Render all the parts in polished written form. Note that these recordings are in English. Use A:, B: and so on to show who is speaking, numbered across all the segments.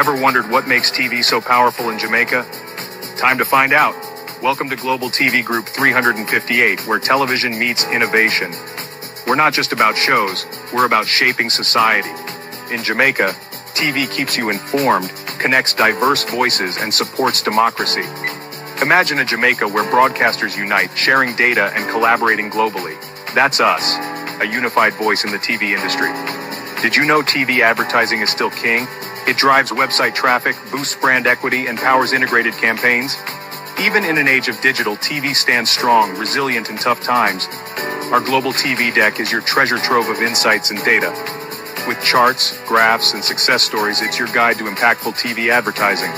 A: Ever wondered what makes TV so powerful in Jamaica? Time to find out. Welcome to Global TV Group 358, where television meets innovation. We're not just about shows, we're about shaping society. In Jamaica, TV keeps you informed, connects diverse voices, and supports democracy. Imagine a Jamaica where broadcasters unite, sharing data and collaborating globally. That's us, a unified voice in the TV industry. Did you know TV advertising is still king? It drives website traffic, boosts brand equity, and powers integrated campaigns. Even in an age of digital, TV stands strong, resilient in tough times. Our global TV deck is your treasure trove of insights and data. With charts, graphs, and success stories, it's your guide to impactful TV advertising.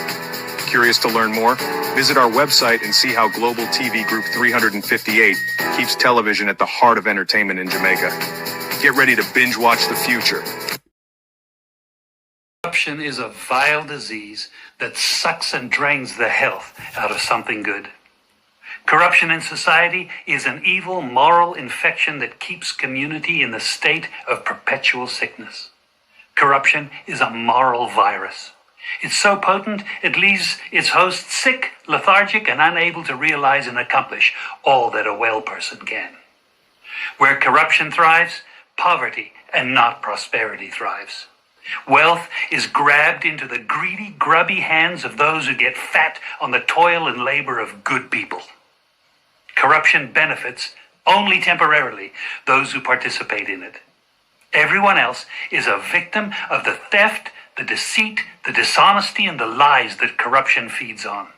A: Curious to learn more? Visit our website and see how Global TV Group 358 keeps television at the heart of entertainment in Jamaica. Get ready to binge watch the future.
B: Corruption is a vile disease that sucks and drains the health out of something good. Corruption in society is an evil moral infection that keeps community in the state of perpetual sickness. Corruption is a moral virus. It's so potent, it leaves its host sick, lethargic, and unable to realize and accomplish all that a well person can. Where corruption thrives, poverty and not prosperity thrives. Wealth is grabbed into the greedy, grubby hands of those who get fat on the toil and labor of good people. Corruption benefits, only temporarily, those who participate in it. Everyone else is a victim of the theft, the deceit, the dishonesty, and the lies that corruption feeds on.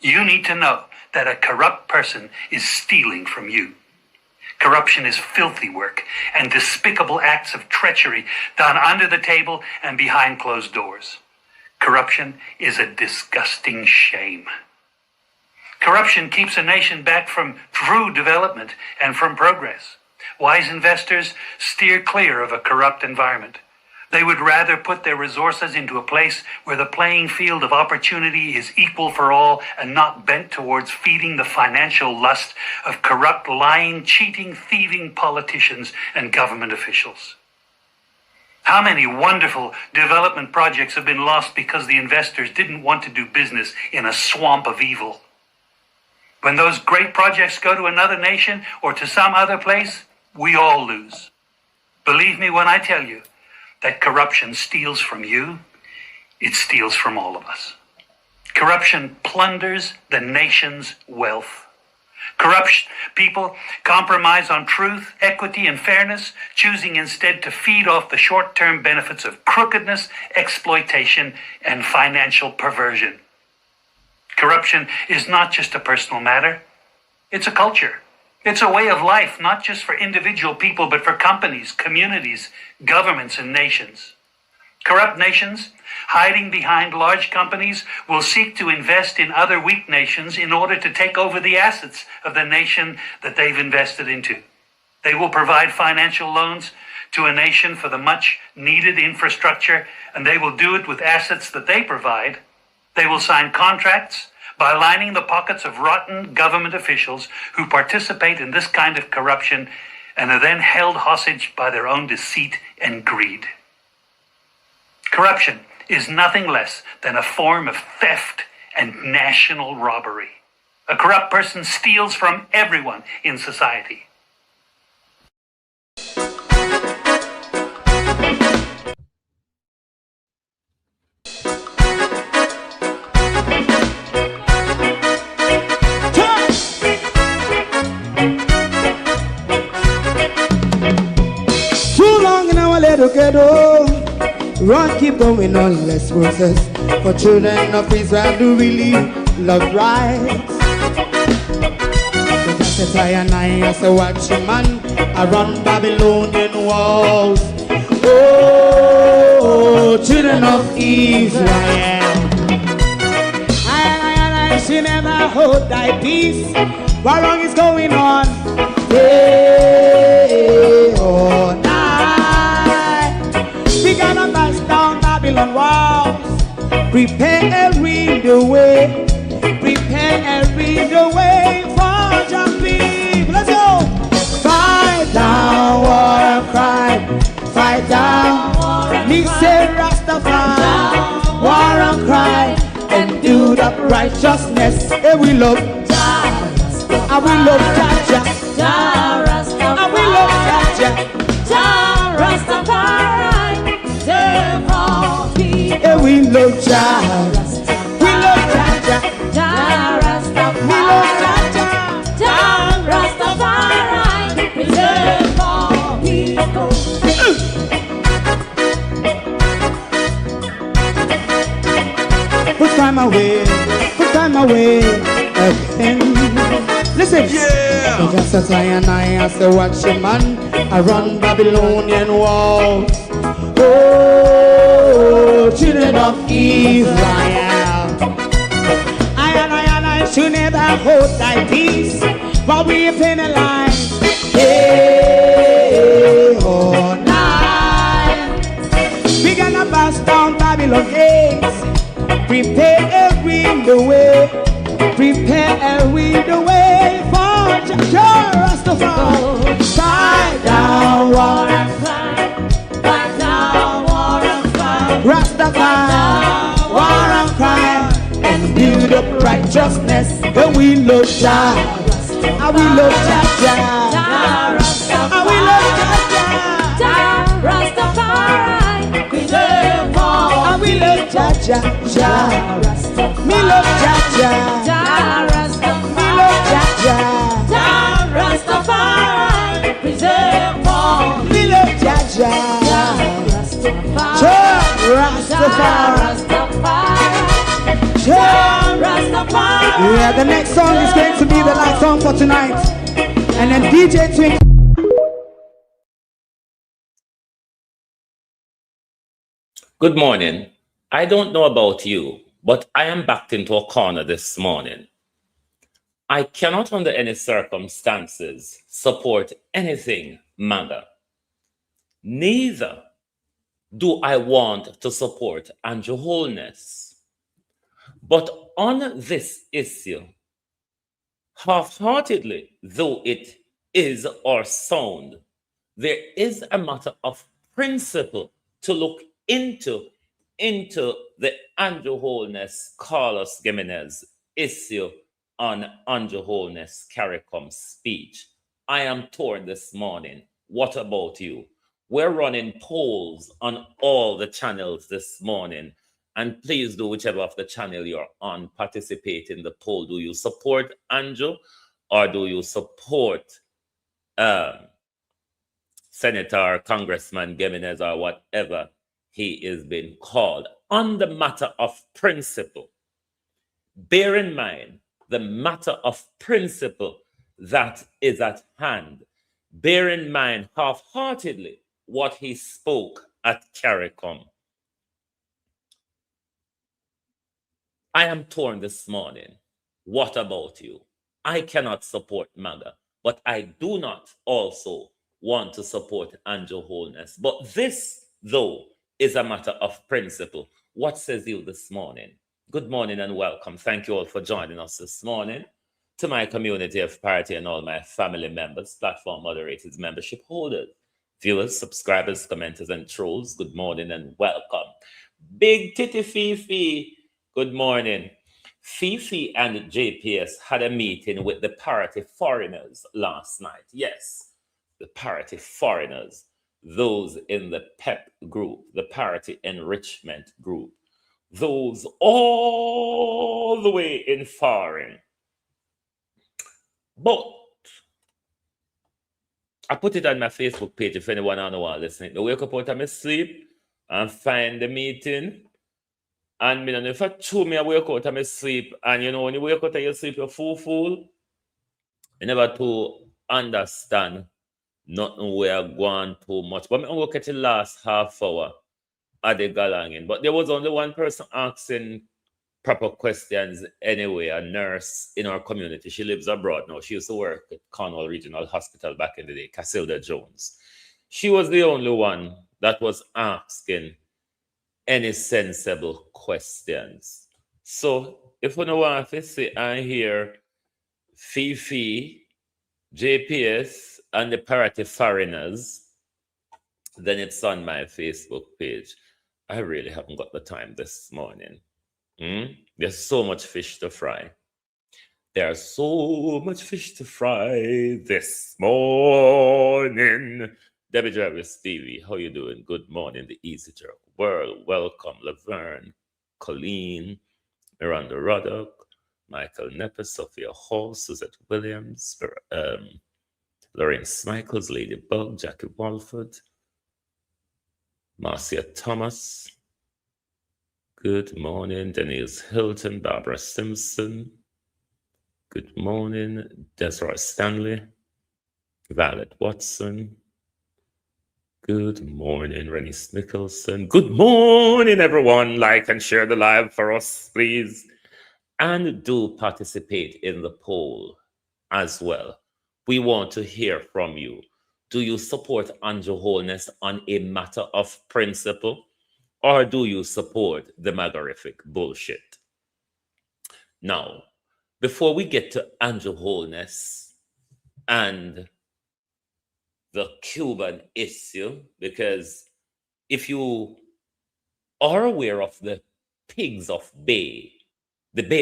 B: You need to know that a corrupt person is stealing from you. Corruption is filthy work and despicable acts of treachery done under the table and behind closed doors. Corruption is a disgusting shame. Corruption keeps a nation back from true development and from progress. Wise investors steer clear of a corrupt environment. They would rather put their resources into a place where the playing field of opportunity is equal for all and not bent towards feeding the financial lust of corrupt, lying, cheating, thieving politicians and government officials. How many wonderful development projects have been lost because the investors didn't want to do business in a swamp of evil? When those great projects go to another nation or to some other place, we all lose. Believe me when I tell you that corruption steals from you, it steals from all of us. Corruption plunders the nation's wealth. Corrupt people compromise on truth, equity, and fairness, choosing instead to feed off the short-term benefits of crookedness, exploitation, and financial perversion. Corruption is not just a personal matter, it's a culture. It's a way of life, not just for individual people, but for companies, communities, governments, and nations. Corrupt nations, hiding behind large companies, will seek to invest in other weak nations in order to take over the assets of the nation that they've invested into. They will provide financial loans to a nation for the much-needed infrastructure, and they will do it with assets that they provide. They will sign contracts by lining the pockets of rotten government officials who participate in this kind of corruption and are then held hostage by their own deceit and greed. Corruption is nothing less than a form of theft and national robbery. A corrupt person steals from everyone in society.
C: Ghetto, run, keep going on, less process. For children of Israel do really love rights. So just a and I as a watching man around Babylonian walls. Oh, children of Israel, I should never hold thy peace. What wrong is going on? Hey, oh, we gotta bust down Babylon walls. Prepare and read the way. Prepare and read the way for your people. Let's go. Fight down war and crime. Fight down. Me say Rastafari. War and up righteousness. And we love Jah. And we love Jah.
D: Jah Rastafari.
C: And we love Jah.
D: Jah Rastafari. Save all people.
C: And we love Jah. We love Jah.
D: Jah Rastafari.
C: We love Jah.
D: Jah Rastafari. Save all people.
C: Put time away again. Listen,
A: Yeah!
C: so just as I say, watch your man, I run Babylonian walls. Oh, children of Israel, I should never hold thy peace, but we penalize. Hey, oh, night. We gonna bust down Babylon gates. Prepare the way. Prepare the way for Jah Rastafari. Fight down war and
D: Fight down war and fight.
C: Rastafari, war and crime, and build up righteousness. And we love Jah, and we love Jah.
D: Jah Rastafari.
C: And we love Jah.
D: Jah Rastafari. Preserve all.
C: And we love Jah. Me love Jah.
D: Jah Rastafari.
C: Me love Jah.
D: Jah Rastafari. Preserve all.
C: Me love Jah.
D: Jah Rastafari.
C: Jah Rastafari. Jah
D: Rastafari.
C: Yeah, the next song is going to be the last song for tonight. And then DJ Twink.
E: Good morning. I don't know about you, but I am backed into a corner this morning. I cannot under any circumstances support anything MAGA. Neither do I want to support Andrew Holness. But on this issue, half-heartedly though it is or sound, there is a matter of principle to look into the Andrew Holness, Carlos Giménez issue on Andrew Holness, CARICOM speech. I am torn this morning. What about you? We're running polls on all the channels this morning. And please do whichever of the channel you're on, participate in the poll. Do you support Andrew or do you support Senator, Congressman Giménez or whatever he is being called? On the matter of principle, bear in mind the matter of principle that is at hand. Bear in mind half-heartedly what he spoke at CARICOM. I am torn this morning. What about you? I cannot support MAGA, but I do not also want to support Andrew Holness. But this, though, is a matter of principle. What says you this morning? Good morning and welcome. Thank you all for joining us this morning. To my community of party and all my family members, platform moderators, membership holders, viewers, subscribers, commenters, and trolls, good morning and welcome. Big Titty Fifi, good morning. Fifi and JPS had a meeting with the party foreigners last night. Yes, the party foreigners, those in the PEP group, the party enrichment group, those all the way in foreign. But I put it on my Facebook page if anyone on the wall listening. I wake up out of my sleep and find the meeting. And me, if I chew me, I wake out of my sleep. And you know, when you wake out of your sleep, you're fool. You never to understand nothing where going too much. But I'm going to catch the last half hour at the galangin. But there was only one person asking proper questions anyway, a nurse in our community. She lives abroad now. She used to work at Cornwall Regional Hospital back in the day, Casilda Jones. She was the only one that was asking any sensible questions. So if you don't want to see and hear Fifi, JPS, and the party foreigners, then it's on my Facebook page. I really haven't got the time this morning. There's so much fish to fry. There's so much fish to fry this morning. Debbie Jarvis, Stevie, how you doing? Good morning, the Easy Jerk World. Welcome, Laverne, Colleen, Miranda Ruddock, Michael Nepper, Sophia Hall, Suzette Williams, Lawrence Michaels, Lady Bug, Jackie Walford, Marcia Thomas. Good morning, Denise Hilton, Barbara Simpson. Good morning, Desiree Stanley, Violet Watson. Good morning, Rennie Nicholson. Good morning, everyone. Like and share the live for us, please. And do participate in the poll as well. We want to hear from you. Do you support Andrew Holness on a matter of principle? Or do you support the magarific bullshit? Now, before we get to Andrew Holness and the Cuban issue, because if you are aware of the Bay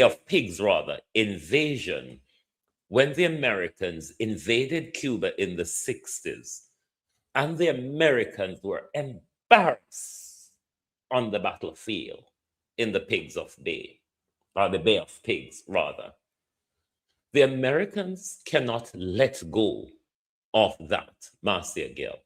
E: of Pigs rather, invasion, when the Americans invaded Cuba in the 60s, and the Americans were embarrassed on the battlefield in the Bay of Pigs rather. The Americans cannot let go of that, Marcia Gill.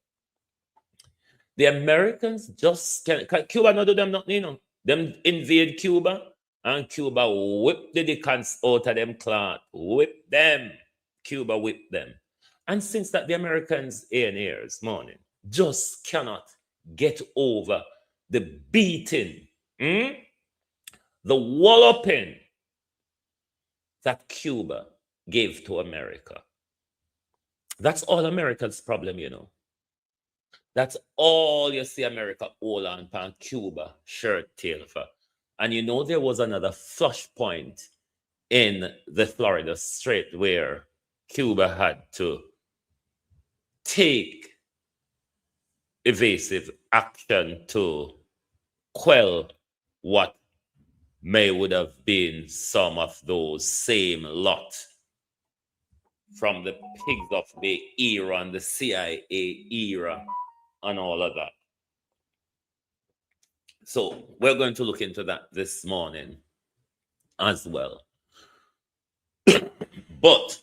E: The Americans just can't. Cuba not do them nothing, you know. Them invade Cuba, and Cuba whip the dickens out of them clan. Whip them. Cuba whip them. And since that, the Americans ears morning just cannot get over the beating, the walloping that Cuba gave to America. That's all America's problem, you know. That's all you see America all on pan Cuba shirt tail for. And you know there was another flashpoint in the Florida Strait where Cuba had to take evasive action to quell what would have been some of those same lot from the Pigs of Bay era and the CIA era and all of that. So we're going to look into that this morning as well. But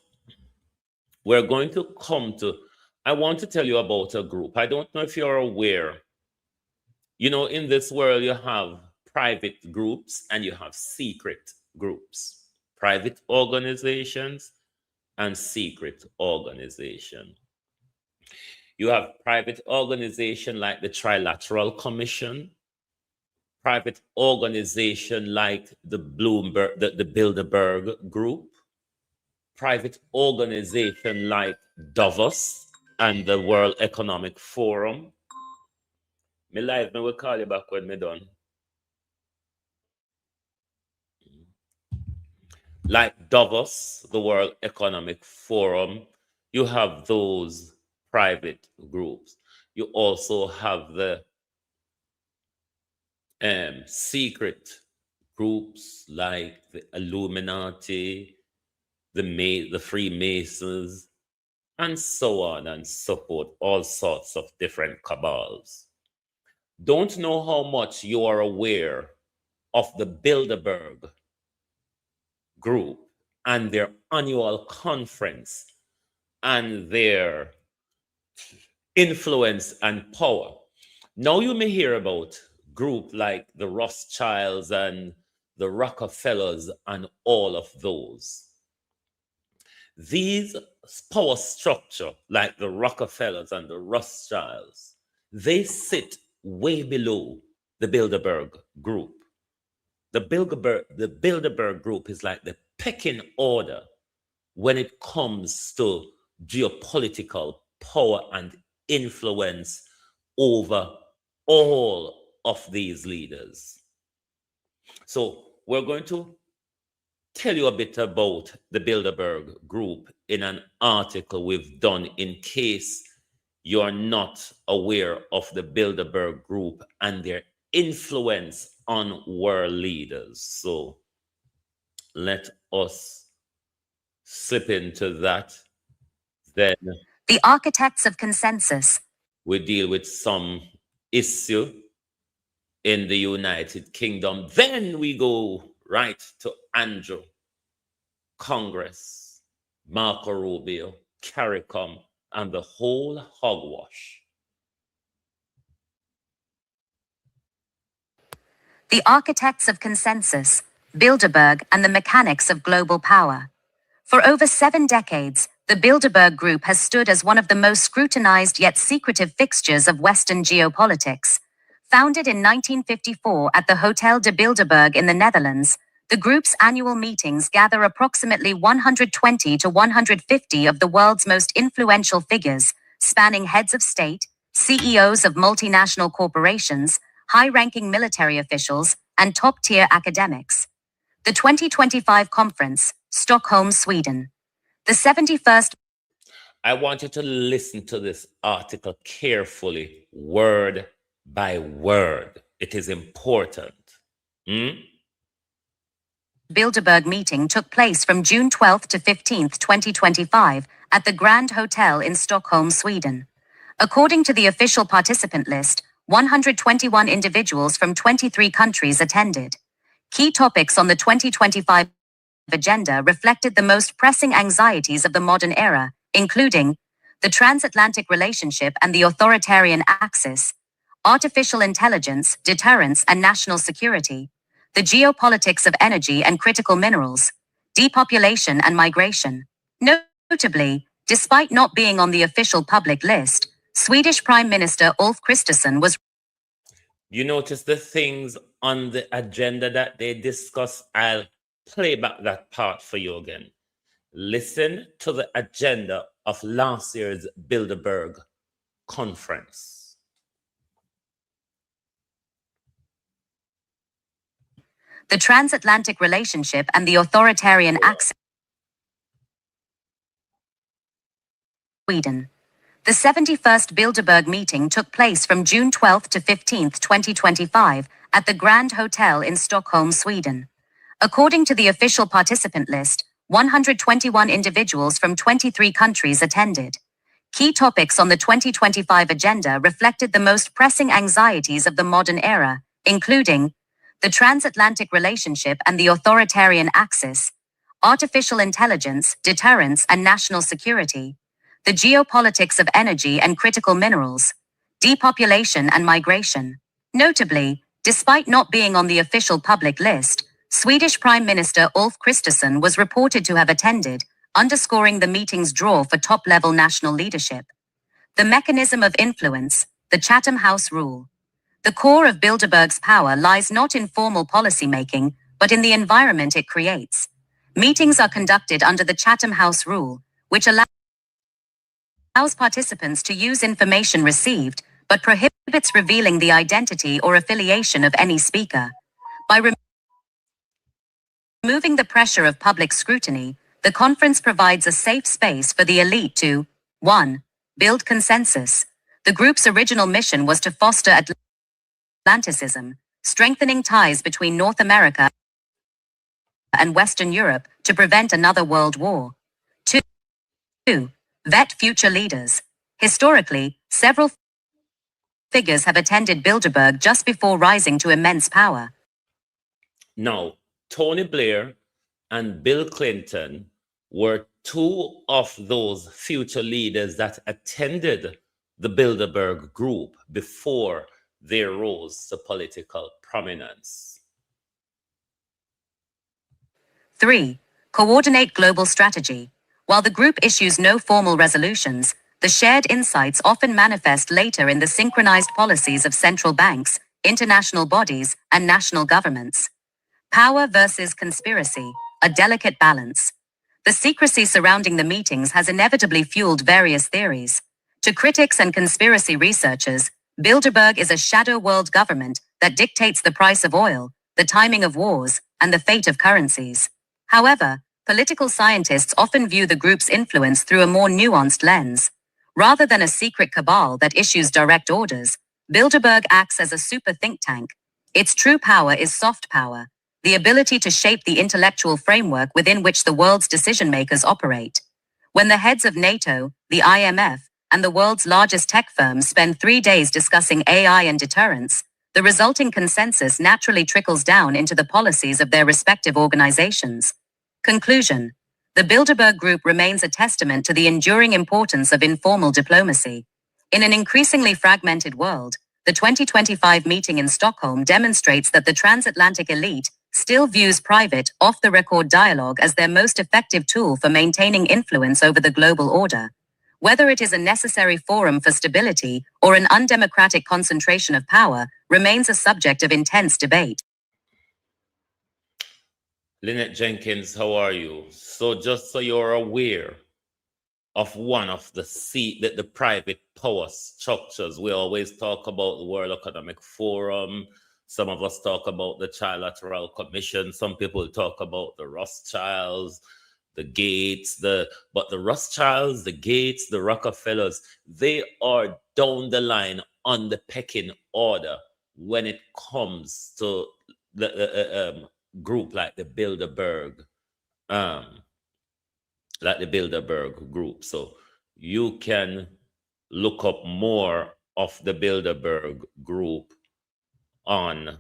E: we're going to I want to tell you about a group. I don't know if you're aware. You know, in this world, you have private groups and you have secret groups, private organizations and secret organization. You have private organization like the Trilateral Commission, private organization like the Bilderberg Group, private organization like Davos and the World Economic Forum. Me live, me will call you back when me done. Like Davos, the World Economic Forum, you have those private groups. You also have the secret groups like the Illuminati, the Freemasons, and so on and so forth, all sorts of different cabals. Don't know how much you are aware of the Bilderberg Group and their annual conference and their influence and power. Now you may hear about groups like the Rothschilds and the Rockefellers and all of those. These power structure, like the Rockefellers and the Rothschilds, they sit way below the Bilderberg Group. The Bilderberg Group is like the pecking order when it comes to geopolitical power and influence over all of these leaders. So we're going to tell you a bit about the Bilderberg Group in an article we've done in case you're not aware of the Bilderberg Group and their influence on world leaders. So let us slip into that. Then
F: the architects of consensus.
E: We deal with some issue in the United Kingdom. Then we go right to Andrew, Congress, Marco Rubio, CARICOM, and the whole hogwash.
F: The architects of consensus, Bilderberg and the mechanics of global power. For over 7 decades, the Bilderberg Group has stood as one of the most scrutinized yet secretive fixtures of Western geopolitics. Founded in 1954 at the Hotel de Bilderberg in the Netherlands, the group's annual meetings gather approximately 120 to 150 of the world's most influential figures, spanning heads of state, CEOs of multinational corporations, high-ranking military officials, and top-tier academics. The 2025 conference, Stockholm, Sweden. The 71st.
E: I want you to listen to this article carefully, word by word. It is important.
F: Bilderberg meeting took place from June 12 to 15, 2025, at the Grand Hotel in Stockholm, Sweden. According to the official participant list, 121 individuals from 23 countries attended. Key topics on the 2025 agenda reflected the most pressing anxieties of the modern era, including the transatlantic relationship and the authoritarian axis, artificial intelligence, deterrence and national security, the geopolitics of energy and critical minerals, depopulation and migration. Notably, despite not being on the official public list, Swedish Prime Minister Ulf Kristersson was.
E: You notice the things on the agenda that they discuss. I'll play back that part for you again. Listen to the agenda of last year's Bilderberg conference.
F: The transatlantic relationship and the authoritarian axis. Sweden. The 71st Bilderberg meeting took place from June 12 to 15, 2025, at the Grand Hotel in Stockholm, Sweden. According to the official participant list, 121 individuals from 23 countries attended. Key topics on the 2025 agenda reflected the most pressing anxieties of the modern era, including the transatlantic relationship and the authoritarian axis, artificial intelligence, deterrence and national security, the geopolitics of energy and critical minerals, depopulation and migration. Notably, despite not being on the official public list, Swedish Prime Minister Ulf Kristersson was reported to have attended, underscoring the meeting's draw for top-level national leadership. The mechanism of influence, the Chatham House rule. The core of Bilderberg's power lies not in formal policymaking, but in the environment it creates. Meetings are conducted under the Chatham House rule, which allows participants to use information received, but prohibits revealing the identity or affiliation of any speaker. By removing the pressure of public scrutiny, the conference provides a safe space for the elite to 1. Build consensus. The group's original mission was to foster Atlanticism, strengthening ties between North America and Western Europe to prevent another world war. 2. Vet future leaders. Historically, several figures have attended Bilderberg just before rising to immense power.
E: Now, Tony Blair and Bill Clinton were 2 of those future leaders that attended the Bilderberg group before they rose to political prominence.
F: 3. Coordinate global strategy. While the group issues no formal resolutions, the shared insights often manifest later in the synchronized policies of central banks, international bodies, and national governments. Power versus conspiracy, a delicate balance. The secrecy surrounding the meetings has inevitably fueled various theories. To critics and conspiracy researchers, Bilderberg is a shadow world government that dictates the price of oil, the timing of wars, and the fate of currencies. However, political scientists often view the group's influence through a more nuanced lens. Rather than a secret cabal that issues direct orders, Bilderberg acts as a super think tank, Its true power is soft power, the ability to shape the intellectual framework within which the world's decision makers operate. When the heads of NATO, the IMF, and the world's largest tech firms spend 3 days discussing AI and deterrence, the resulting consensus naturally trickles down into the policies of their respective organizations. Conclusion: the Bilderberg Group remains a testament to the enduring importance of informal diplomacy. In an increasingly fragmented world, the 2025 meeting in Stockholm demonstrates that the transatlantic elite still views private, off-the-record dialogue as their most effective tool for maintaining influence over the global order. Whether it is a necessary forum for stability or an undemocratic concentration of power remains a subject of intense debate.
E: Lynette Jenkins, how are you? So just so you're aware of one of the private power structures, we always talk about the World Economic Forum. Some of us talk about the Trilateral Commission. Some people talk about the Rothschilds, the Gates, but the Rothschilds, the Gates, the Rockefellers, they are down the line on the pecking order when it comes to the group like the Bilderberg, group. So you can look up more of the Bilderberg group on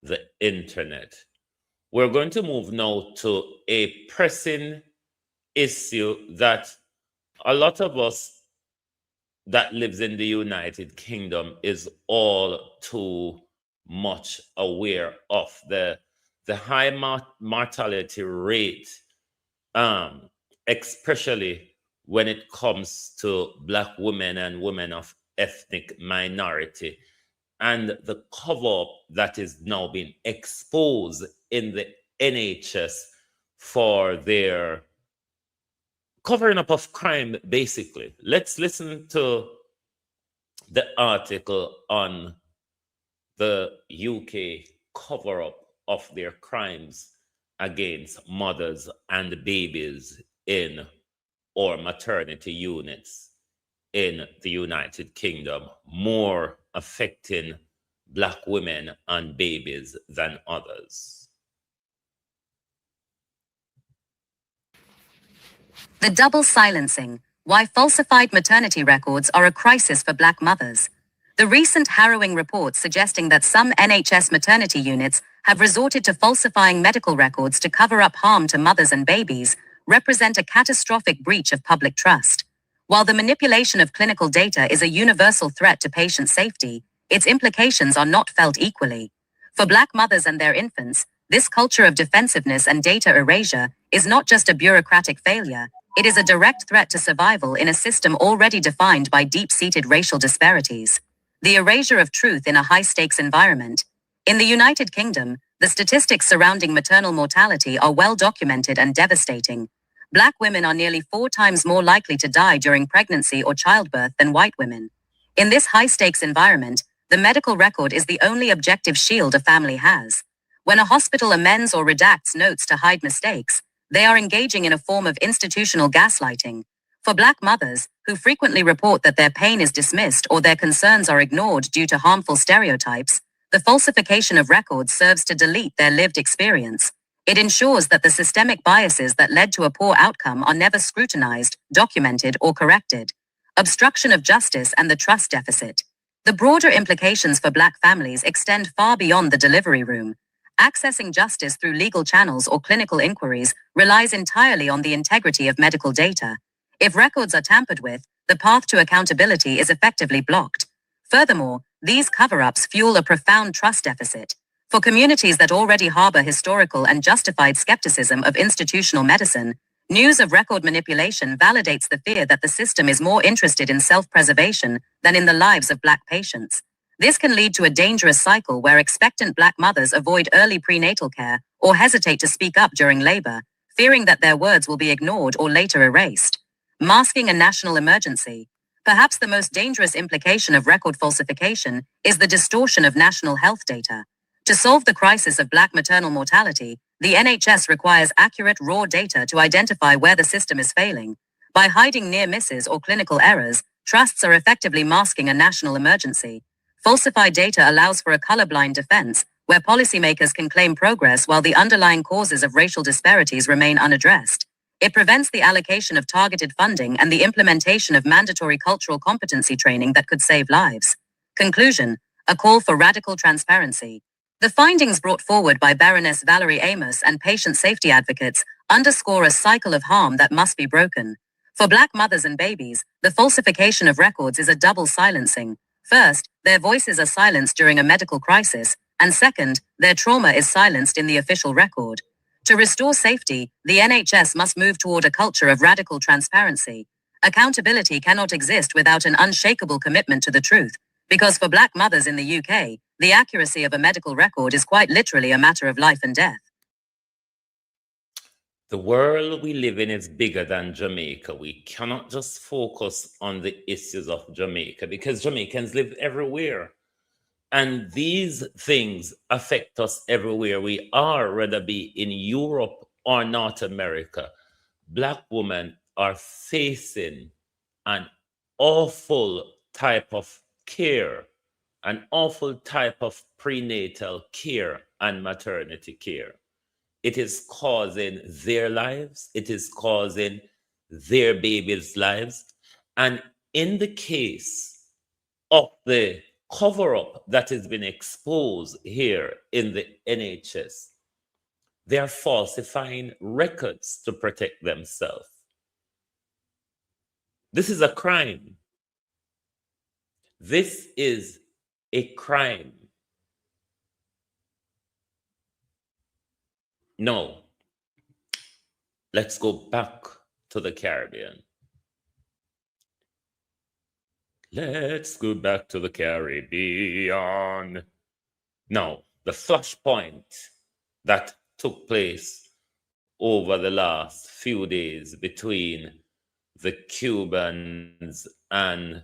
E: the internet. We're going to move now to a pressing issue that a lot of us that lives in the United Kingdom is all too much aware of, the high mortality rate, especially when it comes to Black women and women of ethnic minority, and the cover-up that is now being exposed in the NHS for their covering up of crime, basically. Let's listen to the article on the UK cover-up of their crimes against mothers and babies in or maternity units in the United Kingdom, more affecting Black women and babies than others.
F: The double silencing: why falsified maternity records are a crisis for Black mothers. The recent harrowing reports suggesting that some NHS maternity units have resorted to falsifying medical records to cover up harm to mothers and babies represent a catastrophic breach of public trust. While the manipulation of clinical data is a universal threat to patient safety, its implications are not felt equally. For Black mothers and their infants, this culture of defensiveness and data erasure is not just a bureaucratic failure, it is a direct threat to survival in a system already defined by deep-seated racial disparities. The erasure of truth in a high-stakes environment. In the United Kingdom, the statistics surrounding maternal mortality are well documented and devastating. Black women are nearly 4 times more likely to die during pregnancy or childbirth than white women. In this high-stakes environment, the medical record is the only objective shield a family has. When a hospital amends or redacts notes to hide mistakes, they are engaging in a form of institutional gaslighting. For Black mothers, who frequently report that their pain is dismissed or their concerns are ignored due to harmful stereotypes, the falsification of records serves to delete their lived experience. It ensures that the systemic biases that led to a poor outcome are never scrutinized, documented, or corrected. Obstruction of justice and the trust deficit. The broader implications for Black families extend far beyond the delivery room. Accessing justice through legal channels or clinical inquiries relies entirely on the integrity of medical data. If records are tampered with, the path to accountability is effectively blocked. Furthermore, these cover-ups fuel a profound trust deficit. For communities that already harbor historical and justified skepticism of institutional medicine, news of record manipulation validates the fear that the system is more interested in self-preservation than in the lives of Black patients. This can lead to a dangerous cycle where expectant Black mothers avoid early prenatal care or hesitate to speak up during labor, fearing that their words will be ignored or later erased. Masking a national emergency. Perhaps the most dangerous implication of record falsification is the distortion of national health data. To solve the crisis of Black maternal mortality, the NHS requires accurate raw data to identify where the system is failing. By hiding near misses or clinical errors, trusts are effectively masking a national emergency. Falsified data allows for a colorblind defense, where policymakers can claim progress while the underlying causes of racial disparities remain unaddressed. It prevents the allocation of targeted funding and the implementation of mandatory cultural competency training that could save lives. Conclusion: a call for radical transparency. The findings brought forward by Baroness Valerie Amos and patient safety advocates underscore a cycle of harm that must be broken. For Black mothers and babies, the falsification of records is a double silencing. First, their voices are silenced during a medical crisis, and second, their trauma is silenced in the official record. To restore safety, the NHS must move toward a culture of radical transparency. Accountability cannot exist without an unshakable commitment to the truth, because for Black mothers in the UK, the accuracy of a medical record is quite literally a matter of life and death.
E: The world we live in is bigger than Jamaica. We cannot just focus on the issues of Jamaica because Jamaicans live everywhere. And these things affect us everywhere we are, whether be in Europe or North America. Black women are facing an awful type of care, an awful type of prenatal care and maternity care. It is causing their lives, it is causing their babies' lives. And in the case of the cover-up that has been exposed here in the NHS, they are falsifying records to protect themselves. This is a crime. This is a crime. No, let's go back to the Caribbean. Let's go back to the Caribbean. Now, the flashpoint that took place over the last few days between the Cubans and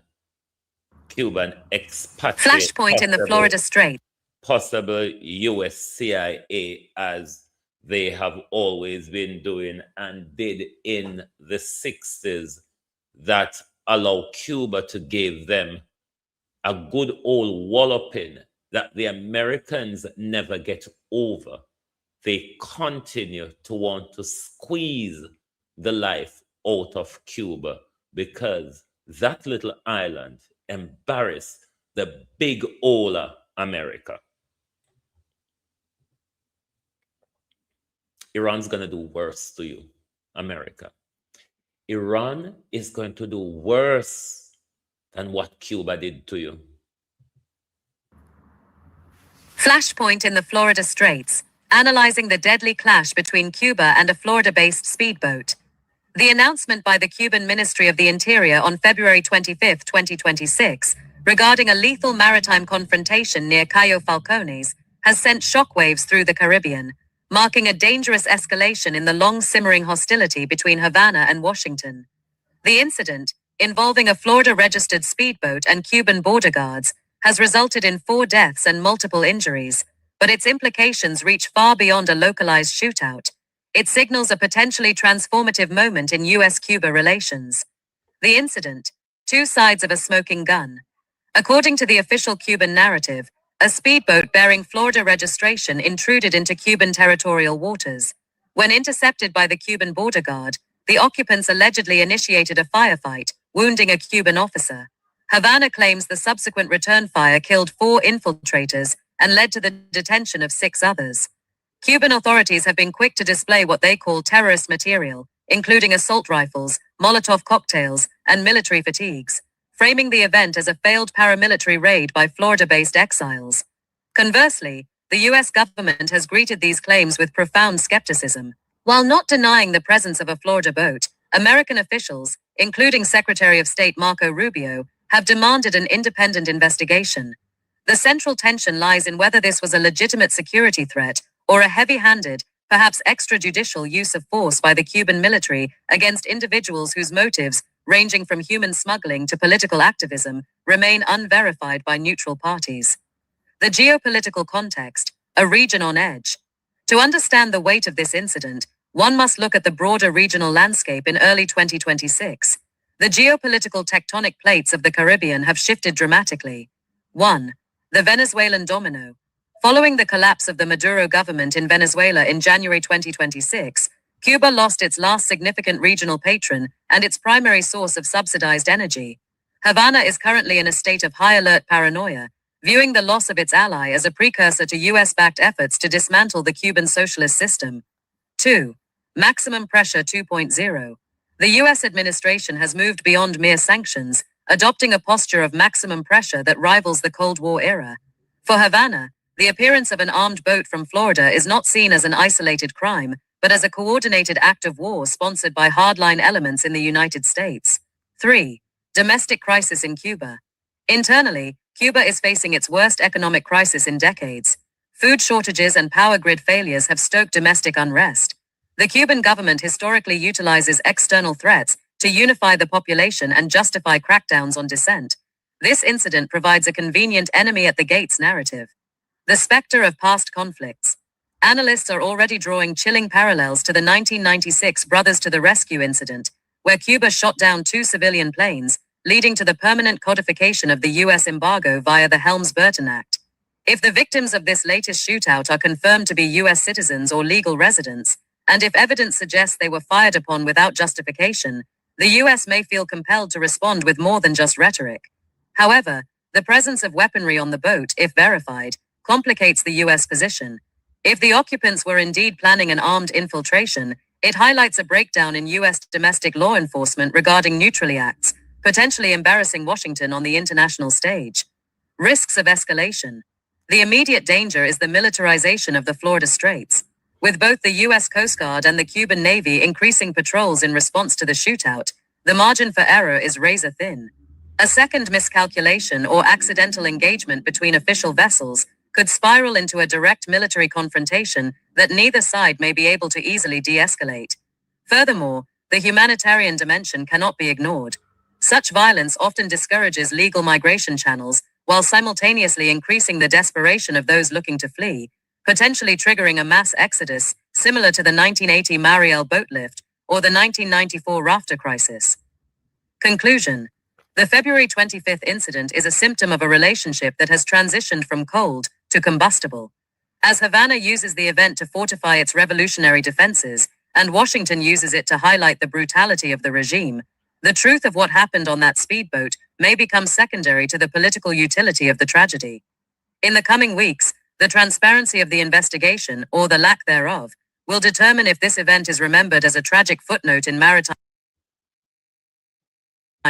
E: Cuban expatriates.
F: Flashpoint in the Florida Strait.
E: Possible US CIA, as they have always been doing and did in the 60s, that allow Cuba to give them a good old walloping that the Americans never get over. They continue to want to squeeze the life out of Cuba because that little island embarrassed the big old America. Iran's going to do worse to you, America. Iran is going to do worse than what Cuba did to you.
F: Flashpoint in the Florida Straits, analyzing the deadly clash between Cuba and a Florida-based speedboat. The announcement by the Cuban Ministry of the Interior on February 25, 2026, regarding a lethal maritime confrontation near Cayo Falcones, has sent shockwaves through the Caribbean, marking a dangerous escalation in the long-simmering hostility between Havana and Washington. The incident, involving a Florida-registered speedboat and Cuban border guards, has resulted in 4 deaths and multiple injuries, but its implications reach far beyond a localized shootout. It signals a potentially transformative moment in US-Cuba relations. The incident, 2 sides of a smoking gun. According to the official Cuban narrative, a speedboat bearing Florida registration intruded into Cuban territorial waters. When intercepted by the Cuban border guard, the occupants allegedly initiated a firefight, wounding a Cuban officer. Havana claims the subsequent return fire killed 4 infiltrators and led to the detention of 6 others. Cuban authorities have been quick to display what they call terrorist material, including assault rifles, Molotov cocktails, and military fatigues, framing the event as a failed paramilitary raid by Florida-based exiles. Conversely, the US government has greeted these claims with profound skepticism. While not denying the presence of a Florida boat, American officials, including Secretary of State Marco Rubio, have demanded an independent investigation. The central tension lies in whether this was a legitimate security threat or a heavy-handed, perhaps extrajudicial use of force by the Cuban military against individuals whose motives, ranging from human smuggling to political activism, remain unverified by neutral parties. The geopolitical context, a region on edge. To understand the weight of this incident, one must look at the broader regional landscape in early 2026. The geopolitical tectonic plates of the Caribbean have shifted dramatically. 1. The Venezuelan domino. Following the collapse of the Maduro government in Venezuela in January 2026, Cuba lost its last significant regional patron and its primary source of subsidized energy. Havana is currently in a state of high alert paranoia, viewing the loss of its ally as a precursor to US-backed efforts to dismantle the Cuban socialist system. 2. Maximum Pressure 2.0. The US administration has moved beyond mere sanctions, adopting a posture of maximum pressure that rivals the Cold War era. For Havana, the appearance of an armed boat from Florida is not seen as an isolated crime, but as a coordinated act of war sponsored by hardline elements in the United States. 3. Domestic crisis in Cuba. Internally, Cuba is facing its worst economic crisis in decades. Food shortages and power grid failures have stoked domestic unrest. The Cuban government historically utilizes external threats to unify the population and justify crackdowns on dissent. This incident provides a convenient enemy at the gates narrative. The specter of past conflicts. Analysts are already drawing chilling parallels to the 1996 Brothers to the Rescue incident, where Cuba shot down 2 civilian planes, leading to the permanent codification of the US embargo via the Helms-Burton Act. If the victims of this latest shootout are confirmed to be US citizens or legal residents, and if evidence suggests they were fired upon without justification, the US may feel compelled to respond with more than just rhetoric. However, the presence of weaponry on the boat, if verified, complicates the US position. If the occupants were indeed planning an armed infiltration, it highlights a breakdown in US domestic law enforcement regarding neutrality acts, potentially embarrassing Washington on the international stage. Risks of escalation. The immediate danger is the militarization of the Florida Straits. With both the US Coast Guard and the Cuban Navy increasing patrols in response to the shootout, the margin for error is razor thin. A second miscalculation or accidental engagement between official vessels could spiral into a direct military confrontation that neither side may be able to easily de-escalate. Furthermore, the humanitarian dimension cannot be ignored. Such violence often discourages legal migration channels while simultaneously increasing the desperation of those looking to flee, potentially triggering a mass exodus similar to the 1980 Mariel boat lift or the 1994 rafter crisis. Conclusion. The February 25th incident is a symptom of a relationship that has transitioned from cold to combustible. As Havana uses the event to fortify its revolutionary defenses, and Washington uses it to highlight the brutality of the regime, the truth of what happened on that speedboat may become secondary to the political utility of the tragedy. In the coming weeks, the transparency of the investigation, or the lack thereof, will determine if this event is remembered as a tragic footnote in maritime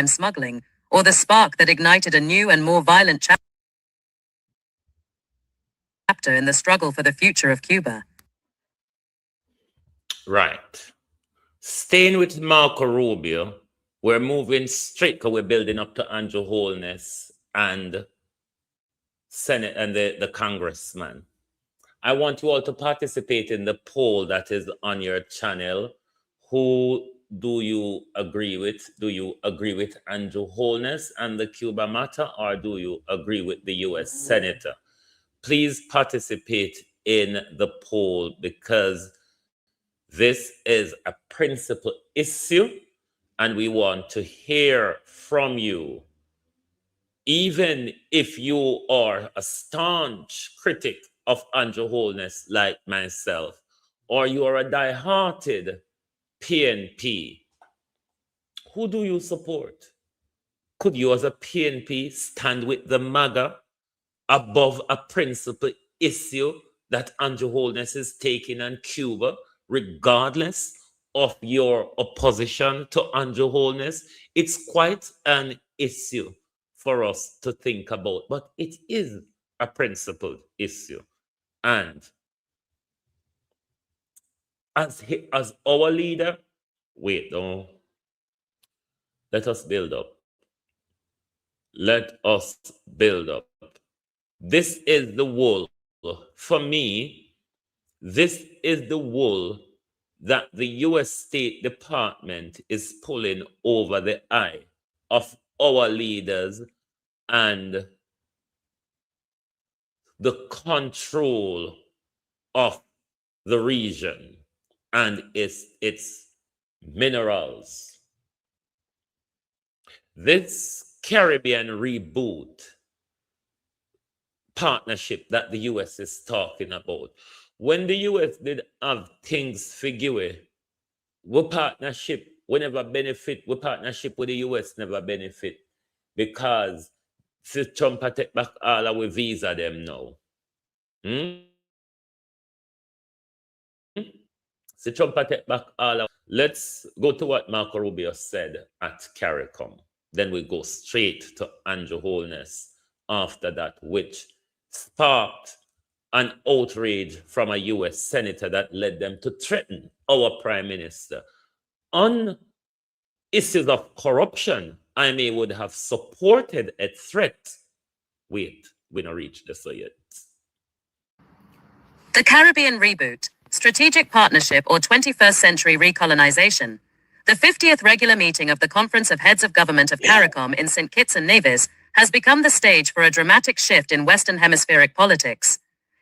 F: smuggling, or the spark that ignited a new and more violent chapter in the struggle for the future of Cuba.
E: Right. Staying with Marco Rubio, we're moving straight because we're building up to Andrew Holness and Senate and the Congressman. I want you all to participate in the poll that is on your channel. Who do you agree with? Do you agree with Andrew Holness and the Cuba matter, or do you agree with the US Senator? Please participate in the poll because this is a principal issue and we want to hear from you. Even if you are a staunch critic of Andrew Holness like myself, or you are a die-hearted PNP, who do you support? Could you as a PNP stand with the MAGA above a principal issue that Andrew Holness is taking on Cuba, regardless of your opposition to Andrew Holness? It's quite an issue for us to think about, but it is a principled issue. And as our leader, wait, no, let us build up. Let us build up. This is the wool. For me, this is the wool that the US State Department is pulling over the eye of our leaders and the control of the region and its minerals. This Caribbean reboot partnership that the US is talking about. When the US did have things figure, we partnership, we never benefit, we partnership with the US never benefit because the Trump take back all our visa them now. The Trump take back all our. Let's go to what Marco Rubio said at CARICOM. Then we go straight to Andrew Holness after that, which sparked an outrage from a US senator that led them to threaten our prime minister. On issues of corruption, I may would have supported a threat. Wait, we don't reach this yet.
F: The Caribbean Reboot, Strategic Partnership or 21st Century Recolonization. The 50th regular meeting of the Conference of Heads of Government of CARICOM in St. Kitts and Nevis has become the stage for a dramatic shift in Western Hemispheric politics.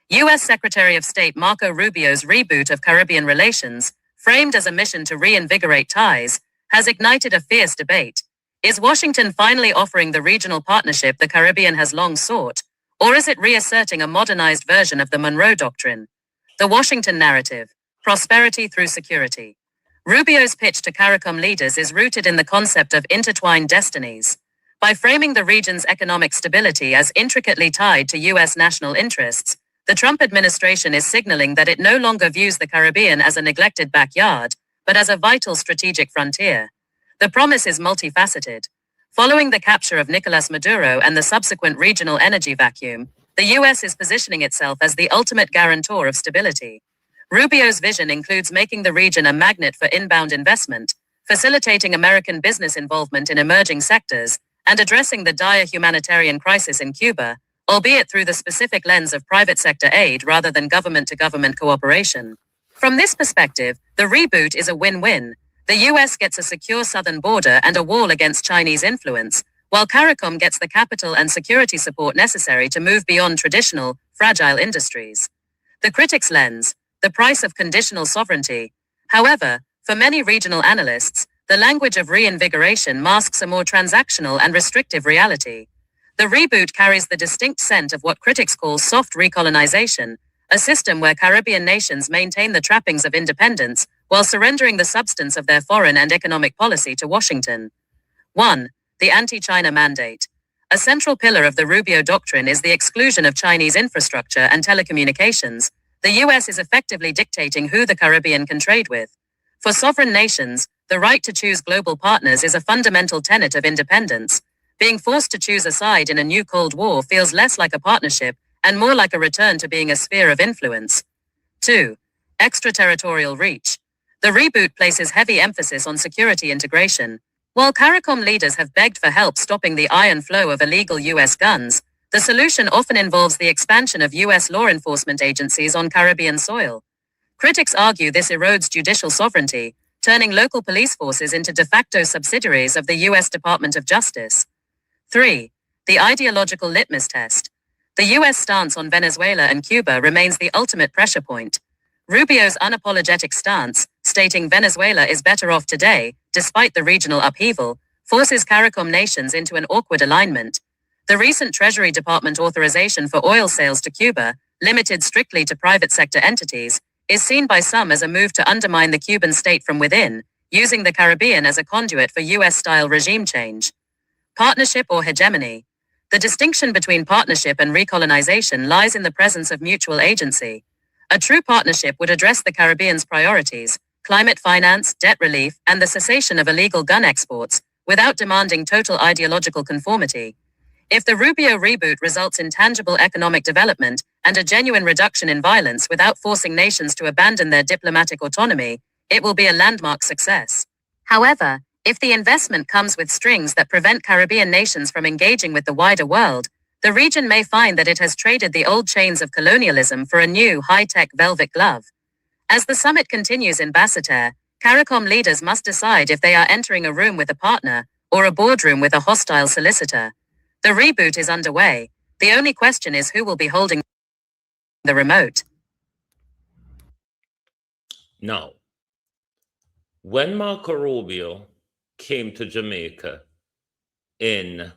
F: U.S. Secretary of State Marco Rubio's reboot of Caribbean relations, framed as a mission to reinvigorate ties, has ignited a fierce debate. Is Washington finally offering the regional partnership the Caribbean has long sought, or is it reasserting a modernized version of the Monroe Doctrine? The Washington narrative, prosperity through security. Rubio's pitch to CARICOM leaders is rooted in the concept of intertwined destinies. By framing the region's economic stability as intricately tied to U.S. national interests, the Trump administration is signaling that it no longer views the Caribbean as a neglected backyard, but as a vital strategic frontier. The promise is multifaceted. Following the capture of Nicolas Maduro and the subsequent regional energy vacuum, the U.S. is positioning itself as the ultimate guarantor of stability. Rubio's vision includes making the region a magnet for inbound investment, facilitating American business involvement in emerging sectors, and addressing the dire humanitarian crisis in Cuba, albeit through the specific lens of private sector aid rather than government-to-government cooperation. From this perspective, the reboot is a win-win. The U.S. gets a secure southern border and a wall against Chinese influence, while CARICOM gets the capital and security support necessary to move beyond traditional, fragile industries. The critic's lens, the price of conditional sovereignty. However, for many regional analysts, the language of reinvigoration masks a more transactional and restrictive reality. The reboot carries the distinct scent of what critics call soft recolonization, a system where Caribbean nations maintain the trappings of independence while surrendering the substance of their foreign and economic policy to Washington. 1. The anti-China mandate. A central pillar of the Rubio Doctrine is the exclusion of Chinese infrastructure and telecommunications. The U.S. is effectively dictating who the Caribbean can trade with. For sovereign nations, the right to choose global partners is a fundamental tenet of independence. Being forced to choose a side in a new Cold War feels less like a partnership and more like a return to being a sphere of influence. 2. Extraterritorial reach. The reboot places heavy emphasis on security integration. While CARICOM leaders have begged for help stopping the iron flow of illegal U.S. guns, the solution often involves the expansion of U.S. law enforcement agencies on Caribbean soil. Critics argue this erodes judicial sovereignty, turning local police forces into de facto subsidiaries of the U.S. Department of Justice. 3. The ideological litmus test. The U.S. stance on Venezuela and Cuba remains the ultimate pressure point. Rubio's unapologetic stance, stating Venezuela is better off today, despite the regional upheaval, forces CARICOM nations into an awkward alignment. The recent Treasury Department authorization for oil sales to Cuba, limited strictly to private sector entities, is seen by some as a move to undermine the Cuban state from within, using the Caribbean as a conduit for U.S.-style regime change. Partnership or hegemony. The distinction between partnership and recolonization lies in the presence of mutual agency. A true partnership would address the Caribbean's priorities, climate finance, debt relief, and the cessation of illegal gun exports, without demanding total ideological conformity. If the Rubio reboot results in tangible economic development and a genuine reduction in violence without forcing nations to abandon their diplomatic autonomy, it will be a landmark success. However, if the investment comes with strings that prevent Caribbean nations from engaging with the wider world, the region may find that it has traded the old chains of colonialism for a new high-tech velvet glove. As the summit continues in Basseterre, CARICOM leaders must decide if they are entering a room with a partner or a boardroom with a hostile solicitor. The reboot is underway. The only question is who will be holding the remote.
E: Now, when Marco Rubio came to Jamaica in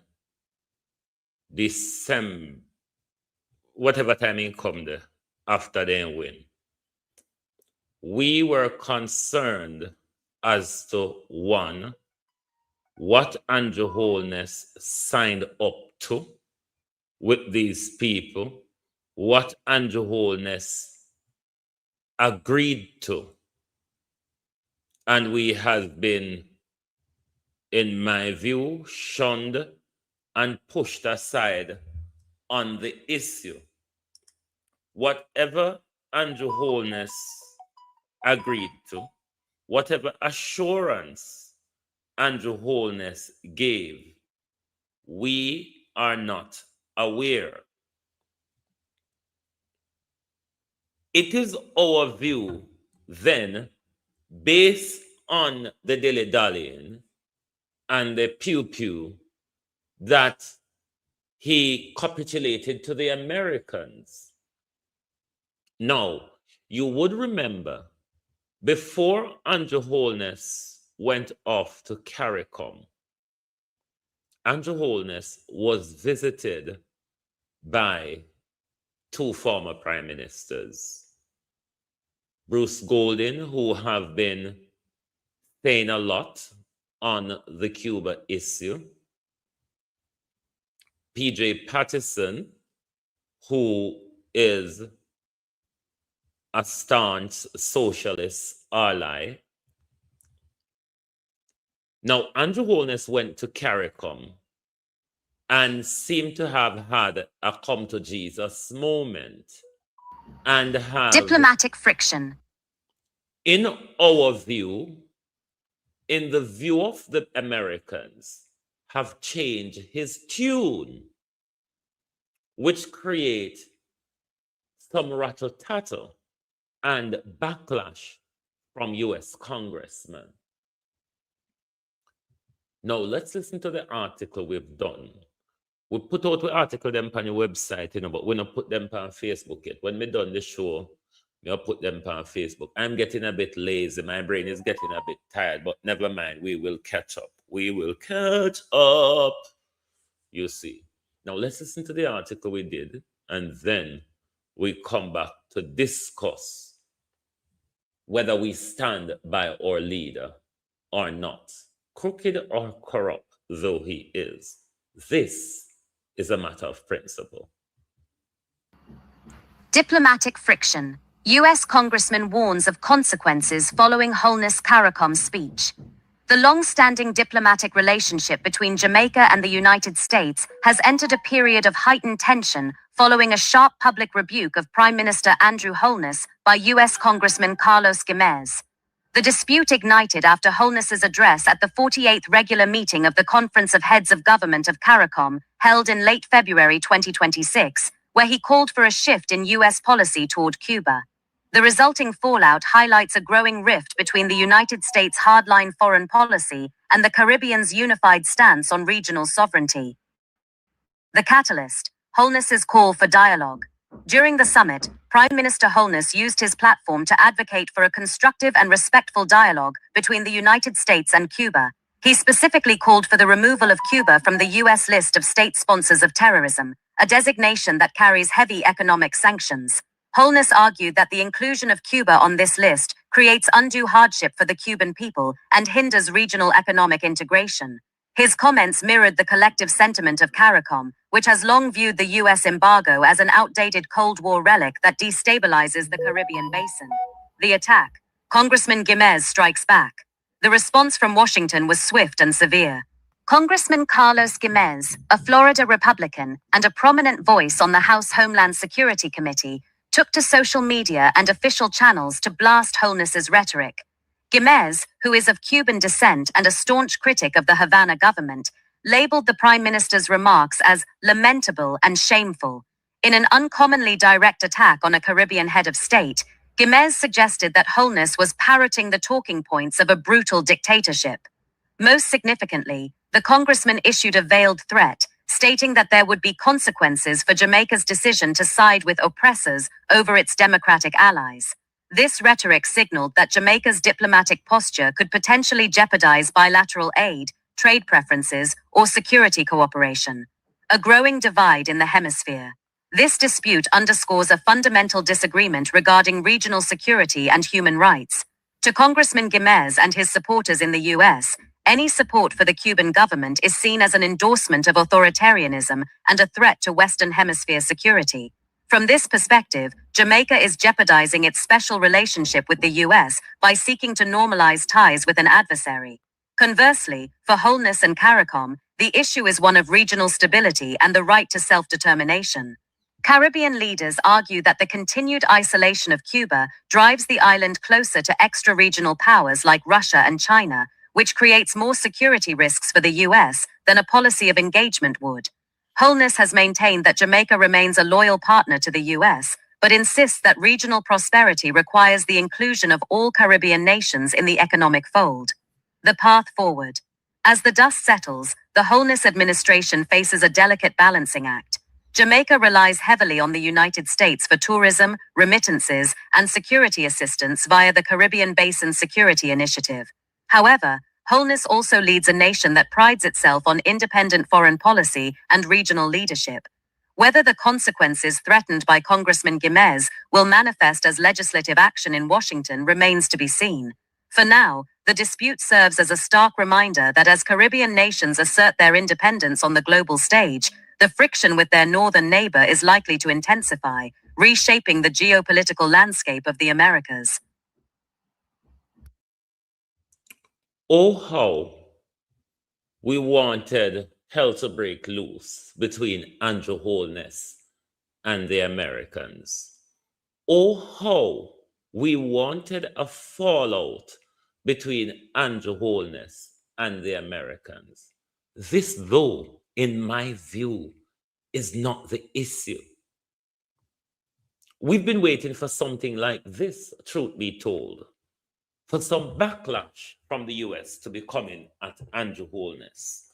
E: December, whatever time he come there after they win. We were concerned as to one, what Andrew Holness signed up to with these people, what Andrew Holness agreed to. And we have been, in my view, shunned and pushed aside on the issue. Whatever Andrew Holness agreed to, whatever assurance Andrew Holness gave, we are not aware. It is our view then, based on the dilly-dallying and the pew-pew, that he capitulated to the Americans. Now, you would remember, before Andrew Holness went off to CARICOM, Andrew Holness was visited by two former prime ministers, Bruce Golding, who have been saying a lot on the Cuba issue, PJ Patterson, who is a staunch socialist ally. Now, Andrew Holness went to CARICOM and seemed to have had a come to Jesus moment and have,
F: Diplomatic friction.
E: in our view, in the view of the Americans, have changed his tune, which create some rattle-tattle and backlash from US congressmen. Now, let's listen to the article we've done. We put out the article them on your website, but we don't put them on Facebook yet. When we done the show, we'll put them on Facebook. I'm getting a bit lazy. My brain is getting a bit tired, but never mind. We will catch up. We will catch up. You see. Now, let's listen to the article we did, and then we come back to discuss whether we stand by our leader or not. Crooked or corrupt though he is, this is a matter of principle.
F: Diplomatic friction. U.S. Congressman warns of consequences following Holness CARICOM speech. The long-standing diplomatic relationship between Jamaica and the United States has entered a period of heightened tension following a sharp public rebuke of Prime Minister Andrew Holness by U.S. Congressman Carlos Giménez. The dispute ignited after Holness's address at the 48th regular meeting of the Conference of Heads of Government of CARICOM, held in late February 2026, where he called for a shift in U.S. policy toward Cuba. The resulting fallout highlights a growing rift between the United States' hardline foreign policy and the Caribbean's unified stance on regional sovereignty. The catalyst, Holness's call for dialogue. During the summit, Prime Minister Holness used his platform to advocate for a constructive and respectful dialogue between the United States and Cuba. He specifically called for the removal of Cuba from the U.S. list of state sponsors of terrorism, a designation that carries heavy economic sanctions. Holness argued that the inclusion of Cuba on this list creates undue hardship for the Cuban people and hinders regional economic integration. His comments mirrored the collective sentiment of CARICOM, which has long viewed the U.S. embargo as an outdated Cold War relic that destabilizes the Caribbean basin. The attack. Congressman Giménez strikes back. The response from Washington was swift and severe. Congressman Carlos Giménez, a Florida Republican and a prominent voice on the House Homeland Security Committee, took to social media and official channels to blast Holness's rhetoric. Giménez, who is of Cuban descent and a staunch critic of the Havana government, labeled the Prime Minister's remarks as lamentable and shameful. In an uncommonly direct attack on a Caribbean head of state, Giménez suggested that Holness was parroting the talking points of a brutal dictatorship. Most significantly, the congressman issued a veiled threat, stating that there would be consequences for Jamaica's decision to side with oppressors over its democratic allies. This rhetoric signaled that Jamaica's diplomatic posture could potentially jeopardize bilateral aid, trade preferences, or security cooperation. A growing divide in the hemisphere. This dispute underscores a fundamental disagreement regarding regional security and human rights. To Congressman Giménez and his supporters in the US, any support for the Cuban government is seen as an endorsement of authoritarianism and a threat to Western Hemisphere security. From this perspective, Jamaica is jeopardizing its special relationship with the US by seeking to normalize ties with an adversary. Conversely, for Holness and CARICOM, the issue is one of regional stability and the right to self-determination. Caribbean leaders argue that the continued isolation of Cuba drives the island closer to extra-regional powers like Russia and China, which creates more security risks for the US than a policy of engagement would. Holness has maintained that Jamaica remains a loyal partner to the US, but insists that regional prosperity requires the inclusion of all Caribbean nations in the economic fold. The path forward. As the dust settles, the Holness administration faces a delicate balancing act. Jamaica relies heavily on the United States for tourism, remittances, and security assistance via the Caribbean Basin Security Initiative. However, Holness also leads a nation that prides itself on independent foreign policy and regional leadership. Whether the consequences threatened by Congressman Giménez will manifest as legislative action in Washington remains to be seen. For now, the dispute serves as a stark reminder that as Caribbean nations assert their independence on the global stage, the friction with their northern neighbor is likely to intensify, reshaping the geopolitical landscape of the Americas.
E: Oh, how we wanted hell to break loose between Andrew Holness and the Americans. Oh, how we wanted a fallout between Andrew Holness and the Americans. This, though, in my view, is not the issue. We've been waiting for something like this, truth be told, for some backlash from the US to be coming at Andrew Holness.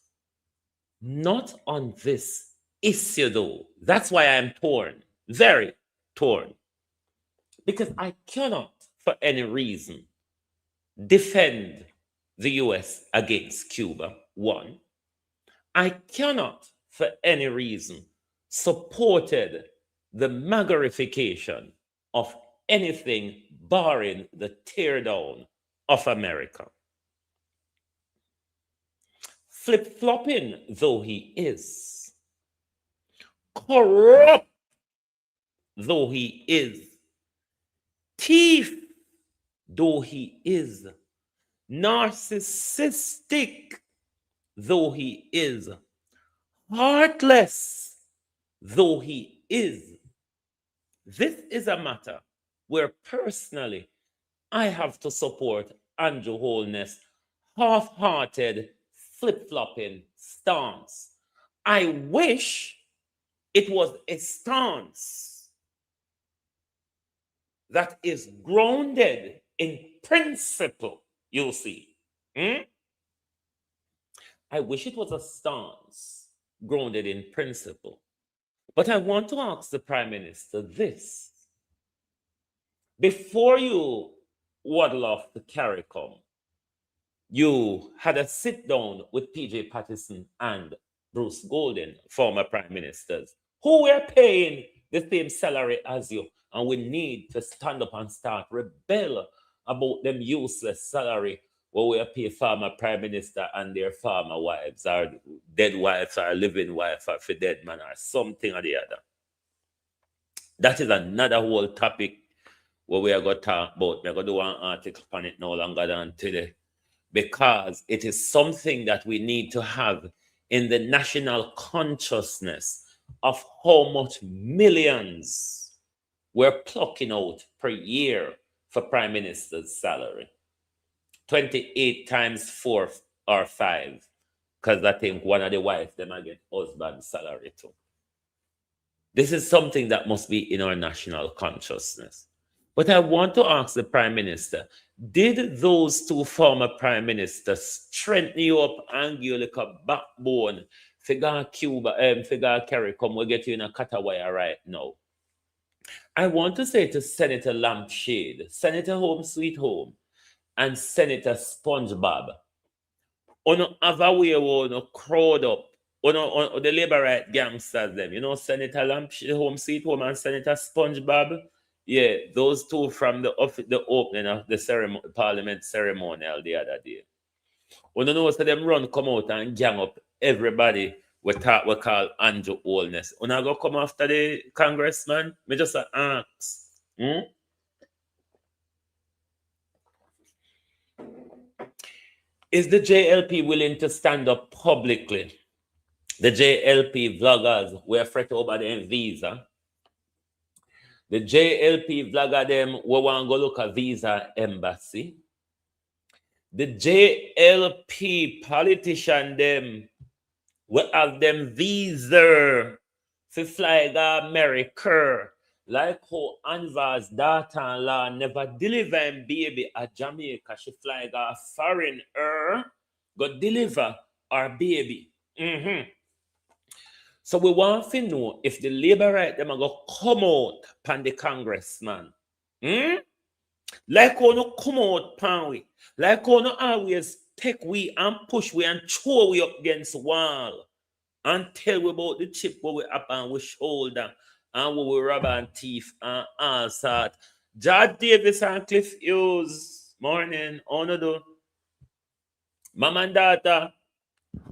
E: Not on this issue, though. That's why I'm torn, very torn. Because I cannot, for any reason, defend the US against Cuba, one. I cannot, for any reason, supported the magarification of anything barring the teardown of America. Flip-flopping though he is, corrupt though he is, thief though he is, narcissistic though he is, heartless though he is, this is a matter where personally I have to support Andrew Holness' half-hearted, flip-flopping stance. I wish it was a stance that is grounded in principle, you'll see. I wish it was a stance grounded in principle. But I want to ask the Prime Minister this. Before you waddle off the CARICOM, you had a sit down with PJ Patterson and Bruce Golden, former Prime Ministers, who were paying the same salary as you, and we need to stand up and start rebel about them useless salary where we pay former Prime Minister and their former wives, or dead wives, or living wife, or for dead man, or something or the other. That is another whole topic where we are going to talk about. We're going to do one article on it no longer than today, because it is something that we need to have in the national consciousness of how much millions we're plucking out per year for Prime Minister's salary. 28 times 4 or 5, because I think one of the wives, them I get husband's salary too. This is something that must be in our national consciousness. But I want to ask the Prime Minister, did those two former Prime Ministers strengthen you up and give you like a backbone? Figure Cuba, figure CARICOM, we'll get you in a catawire right now. I want to say to Senator Lampshade, Senator Home Sweet Home, and Senator SpongeBob, on have a way to crowd up the labor right gangsters them. You know, Senator Lamp, Home Sweet Home, and Senator SpongeBob. Yeah, those two from the opening of the Parliament ceremonial the other day. We don't know so them run come out and gang up everybody we call Andrew Holness. When I go come after the Congressman, me just ask. Is the JLP willing to stand up publicly? The JLP vloggers, we're afraid over their visa. The JLP vlogger them, we want to go look at visa embassy. The JLP politician them, we have them visa to fly to America. Like how Anvar's daughter-in-law never deliver him baby at Jamaica. She fly to foreign go deliver our baby. So we want to know if the labor right them are going to come out pan the Congressman. Like how no come out pan we. Like how no always take we and push we and throw we up against the wall. And tell we about the chip where we up on we shoulder and where we rob and thief and all sort. George Davis and Cliff Hughes. Morning. Honor do. Mom and daughter.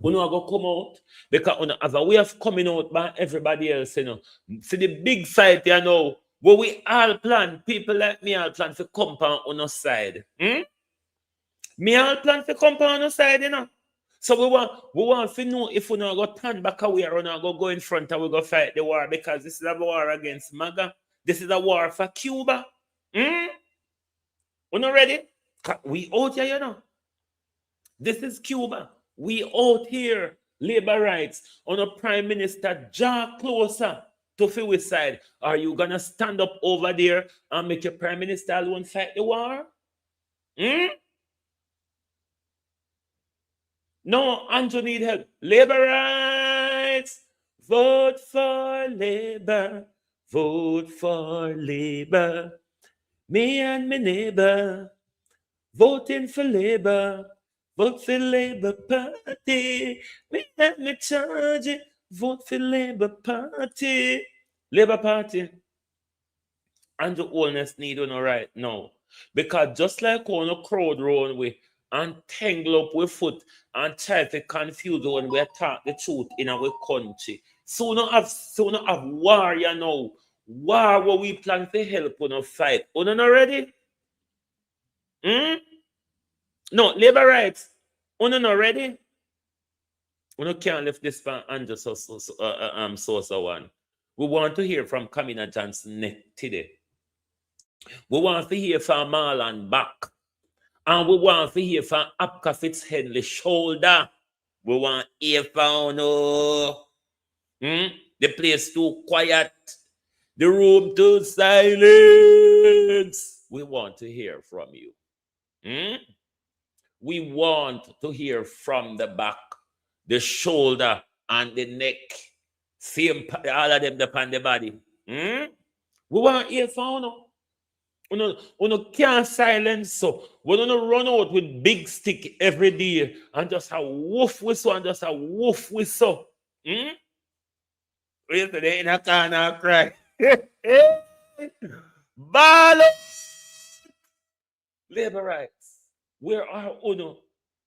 E: We know go come out because we have a way of coming out by everybody else, you know. See the big fight, you know, where we all plan, people like me all plan to come on our side. Me all plan to come on our side, you know. So we want to know if we not go turn back away or not go in front and we go fight the war because this is a war against MAGA. This is a war for Cuba. We not ready? We out here, you know. This is Cuba. We out here, labor rights, on a prime minister, jaw closer to the side. Are you going to stand up over there and make your prime minister alone fight the war? No, Andrew need help. Labor rights, vote for labor, vote for labor. Me and my neighbor, voting for labor. Vote for Labour Party. Me and me charge it. Vote for Labour Party. Labour Party. Andrew Holness need on right now. Because just like on a crowd round we and tangle up with foot and try to confuse when we talk the truth in our country. So no have war, you know. War where we plan to help on a fight. On not ready? No, labor rights. Not ready? We can't lift this for Andrew Sosa one. We want to hear from Kamina Johnson today. We want to hear from Marlon Back. And we want to hear from Apka Fitzhenley shoulder. We want to hear from the place too quiet. The room too silent. We want to hear from you. We want to hear from the back, the shoulder, and the neck. Same, all of them upon the body. We want to hear from you. We can't silence so. We don't run out with big stick every day and just a woof whistle and just a woof whistle. Yesterday in a corner cry. Ball labor rights. Where are Uno?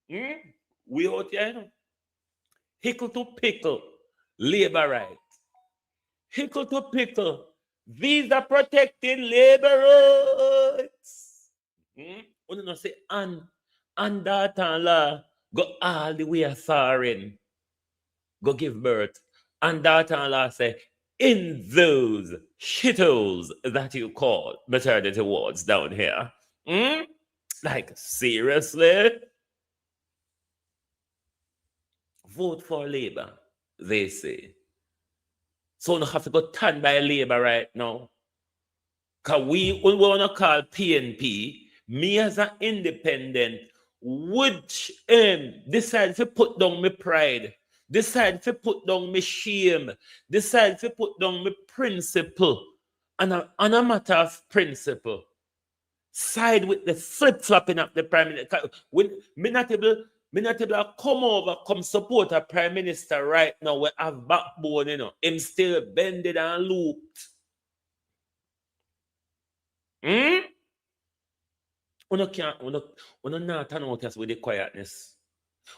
E: We out here, you know. Hickle to pickle, labor rights. Hickle to pickle, visa protecting labor rights. Uno say and daughter-in-law go all the way foreign, go give birth. And daughter-in-law say, in those shitholes that you call maternity wards down here. Like, seriously? Vote for Labour, they say. So we have to go turn by Labour right now. Because we want to call PNP, me as an independent, would decide to put down my pride, decide to put down my shame, decide to put down my principle, and on a matter of principle. Side with the flip-flopping of the prime minister. Me not able Me not able to come over, come support a prime minister right now. We have backbone, you know. Him still bended and looped. Uno can't, uno not turn out us with the quietness.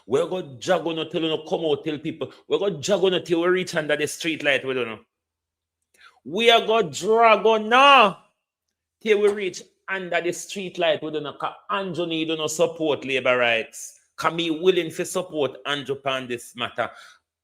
E: We're going to jog on till you come out, tell people. We're going to jog on till we reach under the street light. We don't know. We are going to drag on now till we reach under the street light. We don't know. Because Andrew need no support labor rights. Can be willing to support Andrew on this matter.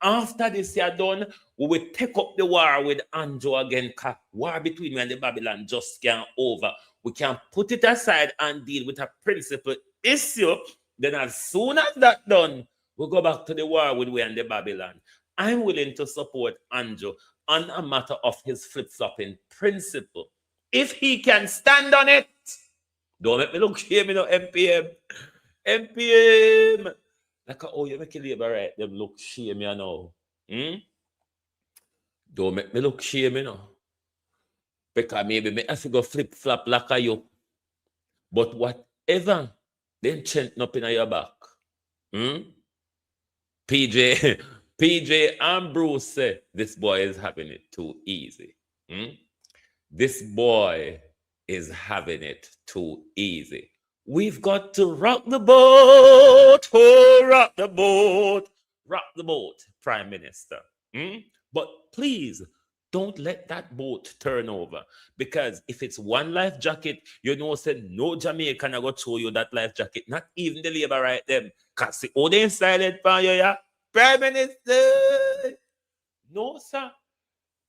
E: After this year done, we will take up the war with Andrew again. Because war between me and the Babylon just can't over. We can put it aside and deal with a principal issue. Then as soon as that's done, we'll go back to the war with we and the Babylon. I'm willing to support Andrew on a matter of his flip-flopping principle. If he can stand on it, don't make me look shame, you know, MPM. MPM. Like, oh, you make a labor right, them look shame, you know. Don't make me look shame, you know. Because maybe me have to go flip-flop like a you. But whatever, then chant up in your back. PJ and Bruce say, this boy is having it too easy. This boy is having it too easy. We've got to rock the boat. Oh, rock the boat. Rock the boat, Prime Minister. But please, don't let that boat turn over. Because if it's one life jacket, you know, say no Jamaican go show you that life jacket. Not even the labor right them. Because the audience silent for you, yeah? Prime Minister. No, sir.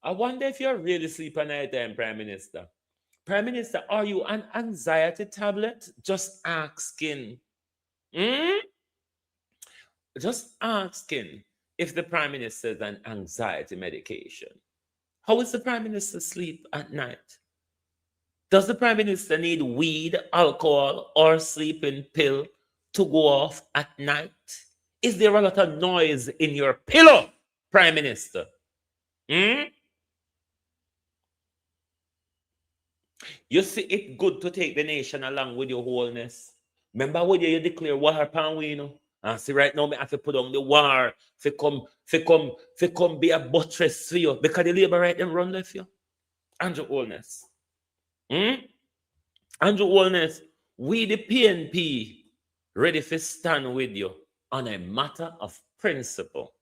E: I wonder if you're really sleeping at night time, Prime Minister. Prime Minister, are you an anxiety tablet? Just asking. Just asking if the Prime Minister is an anxiety medication. How is the Prime Minister sleep at night? Does the Prime Minister need weed, alcohol, or sleeping pill to go off at night? Is there a lot of noise in your pillow, Prime Minister? You see it good to take the nation along with your Holness. Remember when you declare war upon we, you know? And see right now, I have to put on the war to come be a buttress for you. Because the labor right them run left you. Andrew Holness. Andrew Holness, we the PNP ready to stand with you on a matter of principle.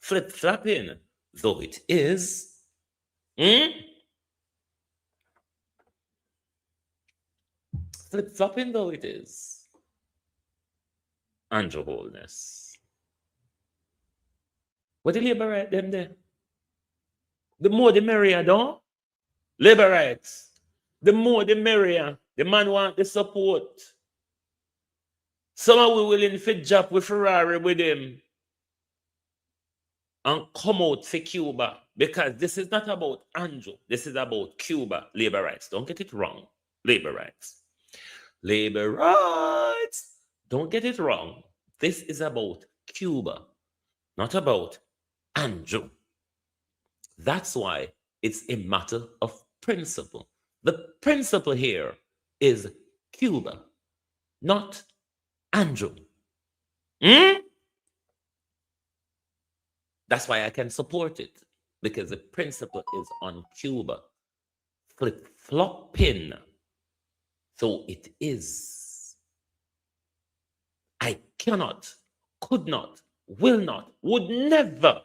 E: Flip-flopping, though it is. Flip-flopping though it is. Andrew Holness. What the labor right them there? The more the merrier, don't? Labor rights. The more the merrier. The man want the support. Some are willing to jump with Ferrari with him and come out for Cuba. Because this is not about Andrew. This is about Cuba labor rights. Don't get it wrong. Labor rights. Labor rights. Don't get it wrong. This is about Cuba, not about Andrew. That's why it's a matter of principle. The principle here is Cuba, not Andrew. That's why I can support it, because the principle is on Cuba. Flip-flopping. So it is. I cannot, could not, will not, would never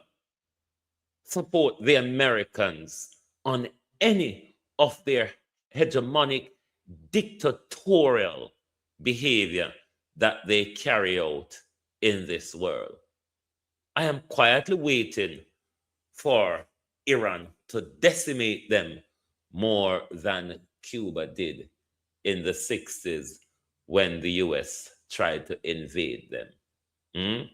E: support the Americans on any of their hegemonic dictatorial behavior that they carry out in this world. I am quietly waiting for Iran to decimate them more than Cuba did in the 60s when the US tried to invade them.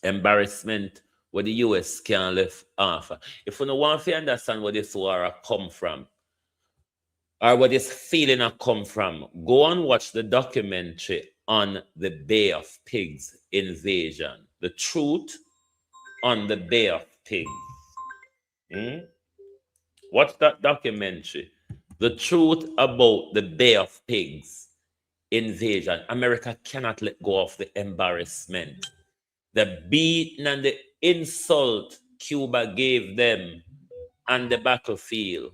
E: Embarrassment where the US can't live off. If you don't want to understand where this war come from, or where this feeling come from, go and watch the documentary on the Bay of Pigs invasion. The truth on the Bay of Pigs. Watch that documentary. The truth about the Bay of Pigs invasion. America cannot let go of the embarrassment, the beating and the insult Cuba gave them on the battlefield.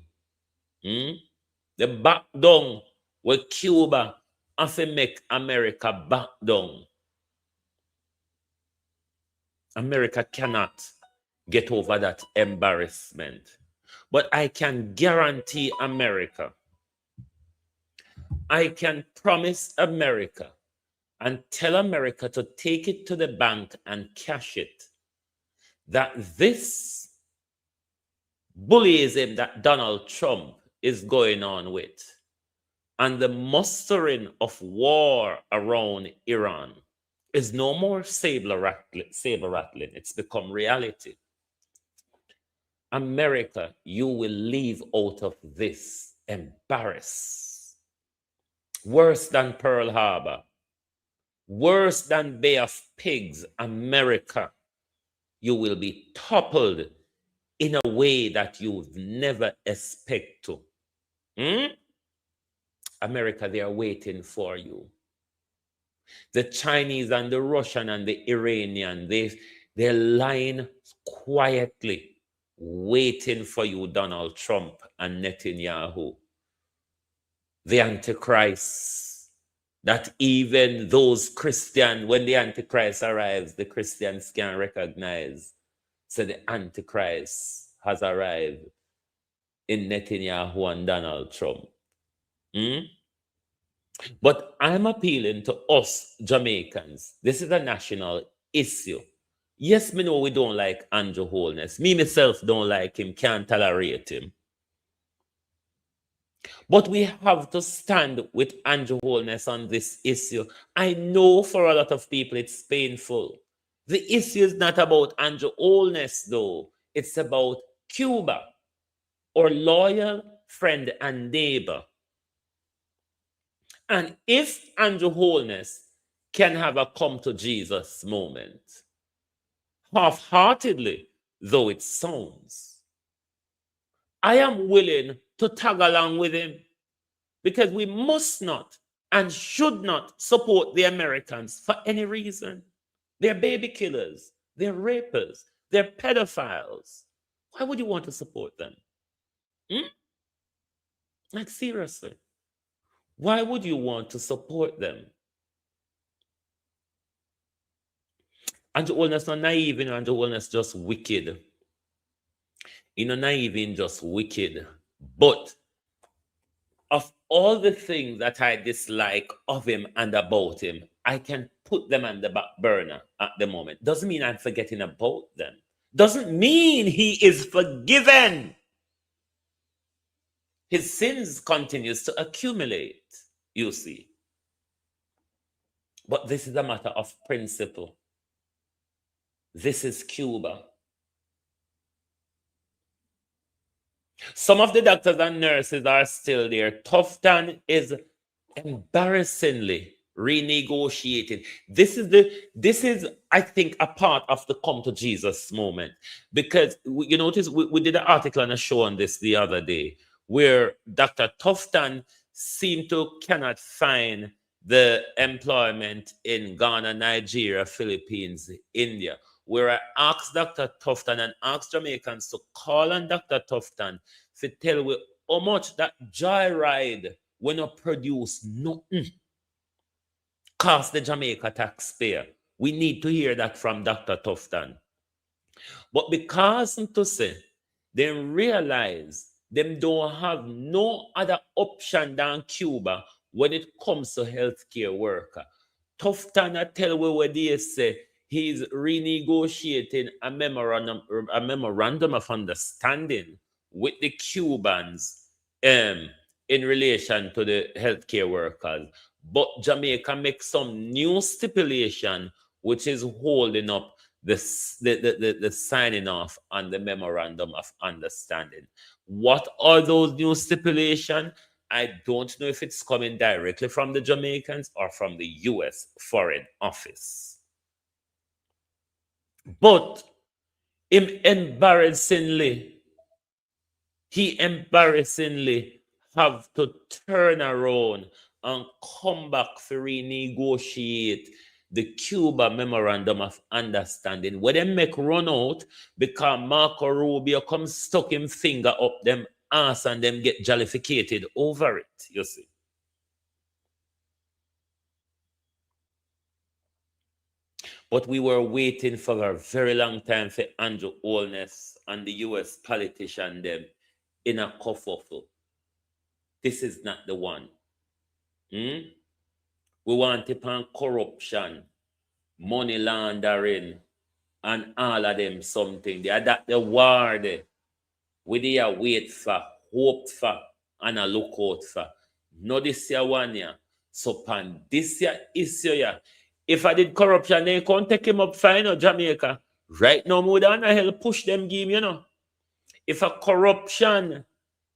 E: The back down where Cuba have to make America back down. America cannot get over that embarrassment. But I can guarantee America, I can promise America and tell America to take it to the bank and cash it, that this bullyism that Donald Trump is going on with and the mustering of war around Iran is no more saber rattling. It's become reality. America, you will leave out of this embarrassed. Worse than Pearl Harbor, worse than Bay of Pigs, America, you will be toppled in a way that you've never expected to. America, they are waiting for you. The Chinese and the Russian and the Iranian, they're lying quietly, waiting for you, Donald Trump and Netanyahu. The Antichrist, that even those Christians, when the Antichrist arrives, the Christians can recognize. So the Antichrist has arrived in Netanyahu and Donald Trump. But I'm appealing to us Jamaicans. This is a national issue. Yes, me know we don't like Andrew Holness. Me myself don't like him, can't tolerate him. But we have to stand with Andrew Holness on this issue. I know for a lot of people it's painful. The issue is not about Andrew Holness, though. It's about Cuba, our loyal friend and neighbor. And if Andrew Holness can have a come to Jesus moment, half-heartedly though it sounds, I am willing to tag along with him, because we must not and should not support the Americans for any reason. They're baby killers, they're rapers, they're pedophiles. Why would you want to support them? Like, seriously. Why would you want to support them? Andrew Holness not naive, Andrew Holness just wicked. Naive and just wicked. But of all the things that I dislike of him and about him, I can put them on the back burner at the moment. Doesn't mean I'm forgetting about them. Doesn't mean he is forgiven. His sins continues to accumulate, you see. But this is a matter of principle. This is Cuba. Some of the doctors and nurses are still there. Tufton is embarrassingly renegotiated. This is, I think, a part of the come to Jesus moment. Because you notice we did an article and a show on this the other day, where Dr. Tufton seemed to cannot find the employment in Ghana, Nigeria, Philippines, India, where I asked Dr. Tufton and asked Jamaicans to call on Dr. Tufton to tell me how much that joyride will not produce nothing, cost the Jamaica taxpayer. We need to hear that from Dr. Tufton. But because to say, they realize them don't have no other option than Cuba when it comes to healthcare worker. Tufton I tell we what they say, he's renegotiating a memorandum of understanding with the Cubans in relation to the healthcare workers. But Jamaica makes some new stipulation which is holding up the signing off on the memorandum of understanding. What are those new stipulations? I don't know if it's coming directly from the Jamaicans or from the US Foreign Office. But he embarrassingly have to turn around and come back to renegotiate the Cuba Memorandum of Understanding, where they make run out because Marco Rubio come stuck him finger up them ass and them get jollificated over it, you see. But we were waiting for a very long time for Andrew Holness and the US politician them in a kerfuffle. This is not the one. We want it on corruption, money laundering, and all of them something. They are that the war there. We there wait for, hope for, and a look out for. No this year one year. So pan this year issue year. If I did corruption, they can't take him up fine or Jamaica. Right now, more than hell push them game, you know. If a corruption,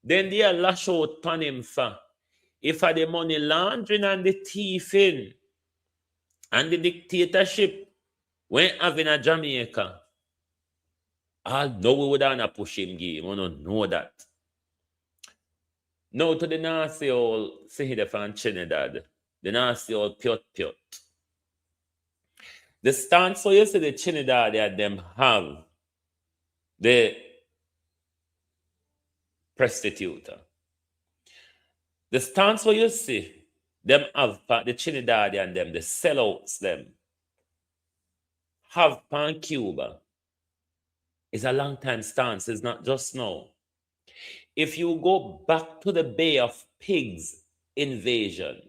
E: then they are lash out on him for. If I the money laundering and the thieving and the dictatorship when having a Jamaica, I know we would not push him game. We don't know that. Now to the nasty old Sihide from Trinidad, the nasty old Piot. The stance for you see the Trinidad that them have the prostitute. The stance for you see them have the Trinidad and them, the sellouts them have pan Cuba is a long time stance, it's not just now. If you go back to the Bay of Pigs invasion,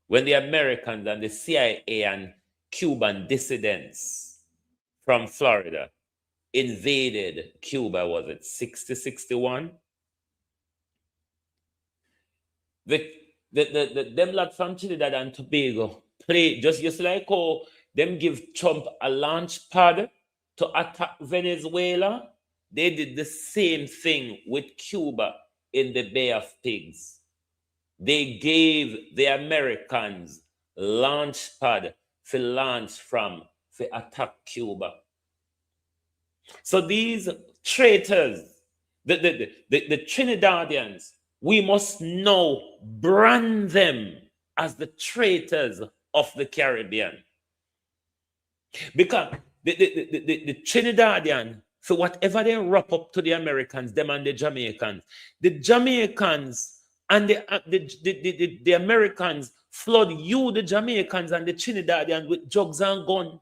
E: when the Americans and the CIA and Cuban dissidents from Florida invaded Cuba, was it 60-61? Them lot from Trinidad and Tobago play just like how them give Trump a launch pad to attack Venezuela. They did the same thing with Cuba in the Bay of Pigs. They gave the Americans launch pad for launch from for attack Cuba. So these traitors, the Trinidadians, we must now brand them as the traitors of the Caribbean. Because the Trinidadian, for whatever they wrap up to the Americans, them and the Jamaicans and the Americans flood you, the Jamaicans and the Trinidadians, with drugs and guns.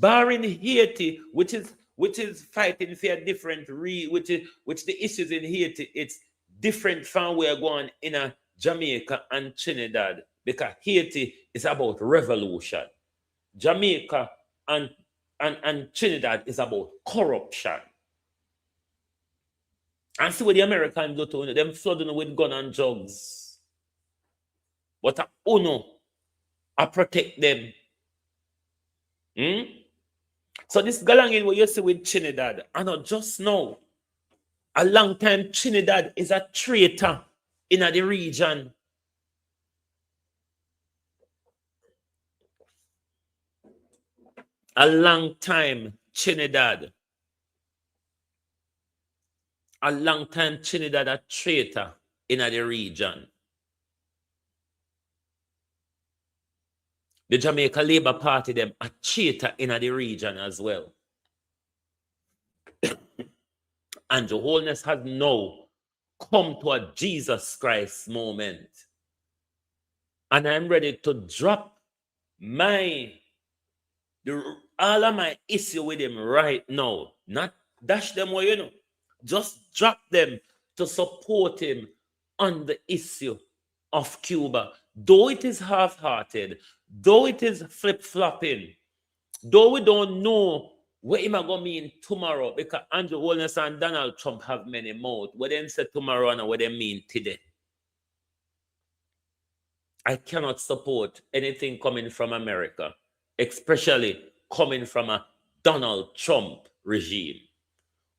E: Barring Haiti, which is fighting for a different which the issues in Haiti, it's different from where going in a Jamaica and Trinidad, because Haiti is about revolution. Jamaica and Trinidad is about corruption. And see what the Americans do to them, flooding with gun and drugs. But I protect them. So this galangin what you see with Trinidad, I know just now, a long time Trinidad is a traitor in the region. A long time Trinidad. A long time Trinidad a traitor in the region. The Jamaica Labour Party, them a traitor in the region as well. And the Holness has now come to a Jesus Christ moment. And I'm ready to drop all of my issue with him right now. Not dash them away, you know. Just drop them to support him on the issue of Cuba. Though it is half-hearted, though it is flip-flopping, though we don't know what am I going to mean tomorrow, because Andrew Holness and Donald Trump have many mouths. What they say tomorrow and what they mean today. I cannot support anything coming from America, especially coming from a Donald Trump regime,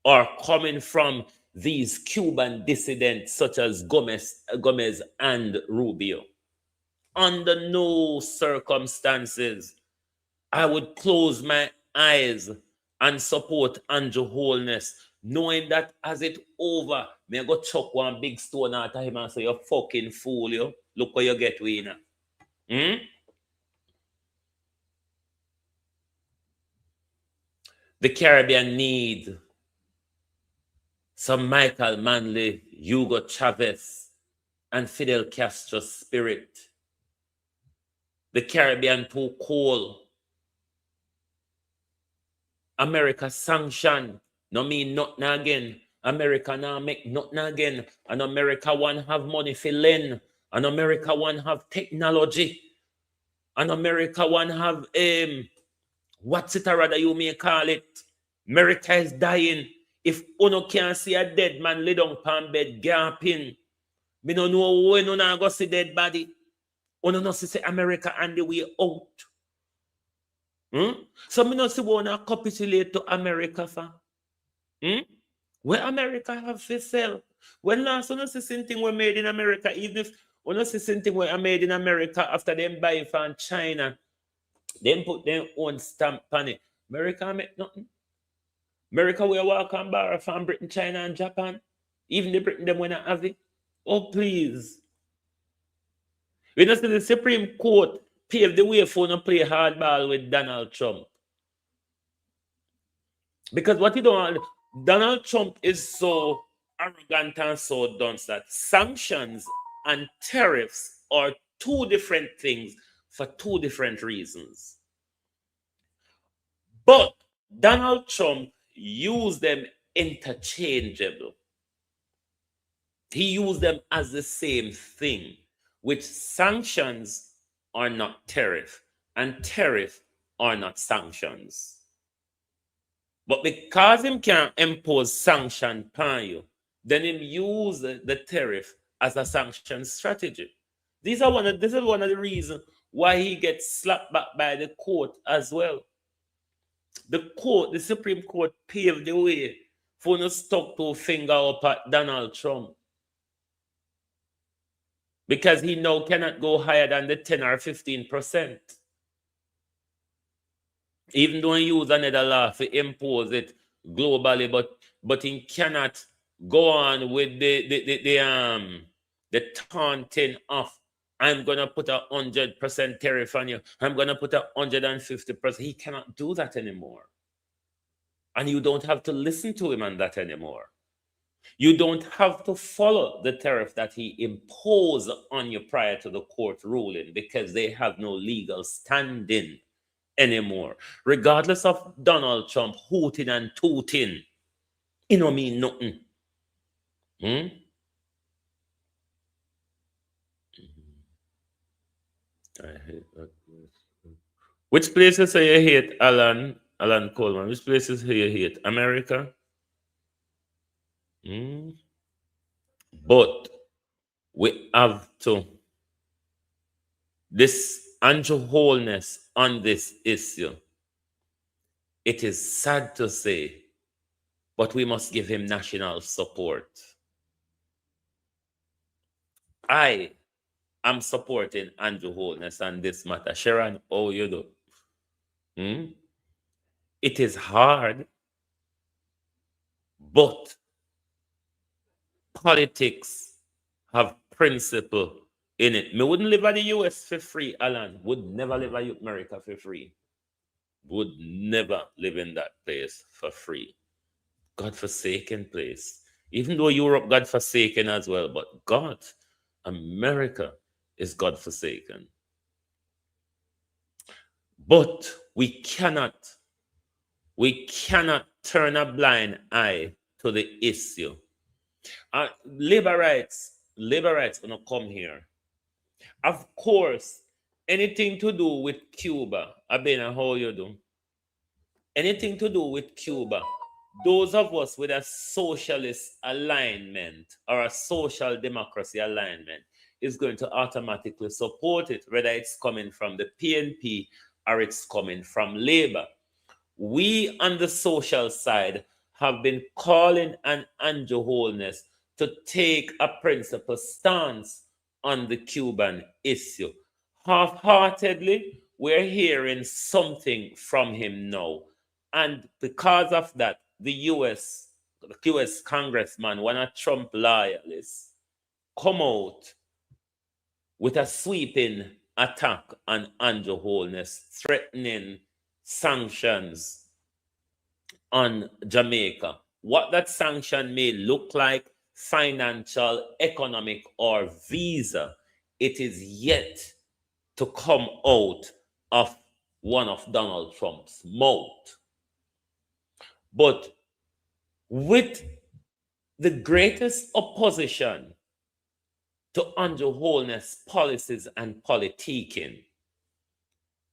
E: or coming from these Cuban dissidents such as Gomez and Rubio. Under no circumstances, I would close my eyes and support Andrew Holness, knowing that as it over, Me go chuck one big stone out of him and say, you fucking fool, you. Look what you get, winner. The Caribbean need some Michael Manley, Hugo Chavez, and Fidel Castro spirit. The Caribbean too cold. America sanction no mean nothing again. America now make nothing again. And America want have money for lend. And America want have technology. And America want have what's it rather you may call it. America is dying. If uno can't see a dead man lay down pan bed gaping, me don't know when uno go see dead body. Uno no see America on the way out. So me not see wanna capitulate to America for. Where America have to sell. When last uno see something we made in America, even if uno see something we are made in America after them buy from China, them put their own stamp on it. America make nothing. America will walk and borrow from Britain, China, and Japan. Even the Britain them when I have it. Oh, please. We know the Supreme Court paved the way for to play hardball with Donald Trump. Because what you don't want, Donald Trump is so arrogant and so dunce that sanctions and tariffs are two different things for two different reasons. But Donald Trump used them interchangeable. He used them as the same thing, which sanctions are not tariff, and tariff are not sanctions. But because him can't impose sanction upon you, then him use the tariff as a sanction strategy. This is one of the reasons why he gets slapped back by the court as well. The Supreme Court paved the way for no stuck to finger up at Donald Trump. Because he now cannot go higher than the 10 or 15%. Even though he use another law to impose it globally, but he cannot go on with the taunting of I'm gonna put 100% tariff on you. I'm gonna put 150%. He cannot do that anymore. And you don't have to listen to him on that anymore. You don't have to follow the tariff that he imposed on you prior to the court ruling because they have no legal standing anymore. Regardless of Donald Trump hooting and tooting, it don't mean nothing. I hate that place. Which places do you hate, Alan Coleman? Which places do you hate? America? But we have to this Andrew Holness on this issue. It is sad to say, but we must give him national support. I am supporting Andrew Holness on this matter. Sharon, how you do? It is hard, but politics have principle in it. Me wouldn't live in the US for free, Alan. Would never live in America for free. Would never live in that place for free. God-forsaken place. Even though Europe God-forsaken as well, but God, America is God-forsaken. But we cannot turn a blind eye to the issue. Labor rights gonna come here. Of course, anything to do with Cuba, Abena, how you do? Anything to do with Cuba, those of us with a socialist alignment or a social democracy alignment is going to automatically support it, whether it's coming from the PNP or it's coming from Labor. We on the social side have been calling on Andrew Holness to take a principled stance on the Cuban issue. Half-heartedly, we're hearing something from him now. And because of that, the US US Congressman, one of Trump loyalists, come out with a sweeping attack on Andrew Holness, threatening sanctions on Jamaica. What that sanction may look like, financial, economic, or visa, it is yet to come out of one of Donald Trump's mouth. But with the greatest opposition to Andrew Holness' policies and politicking,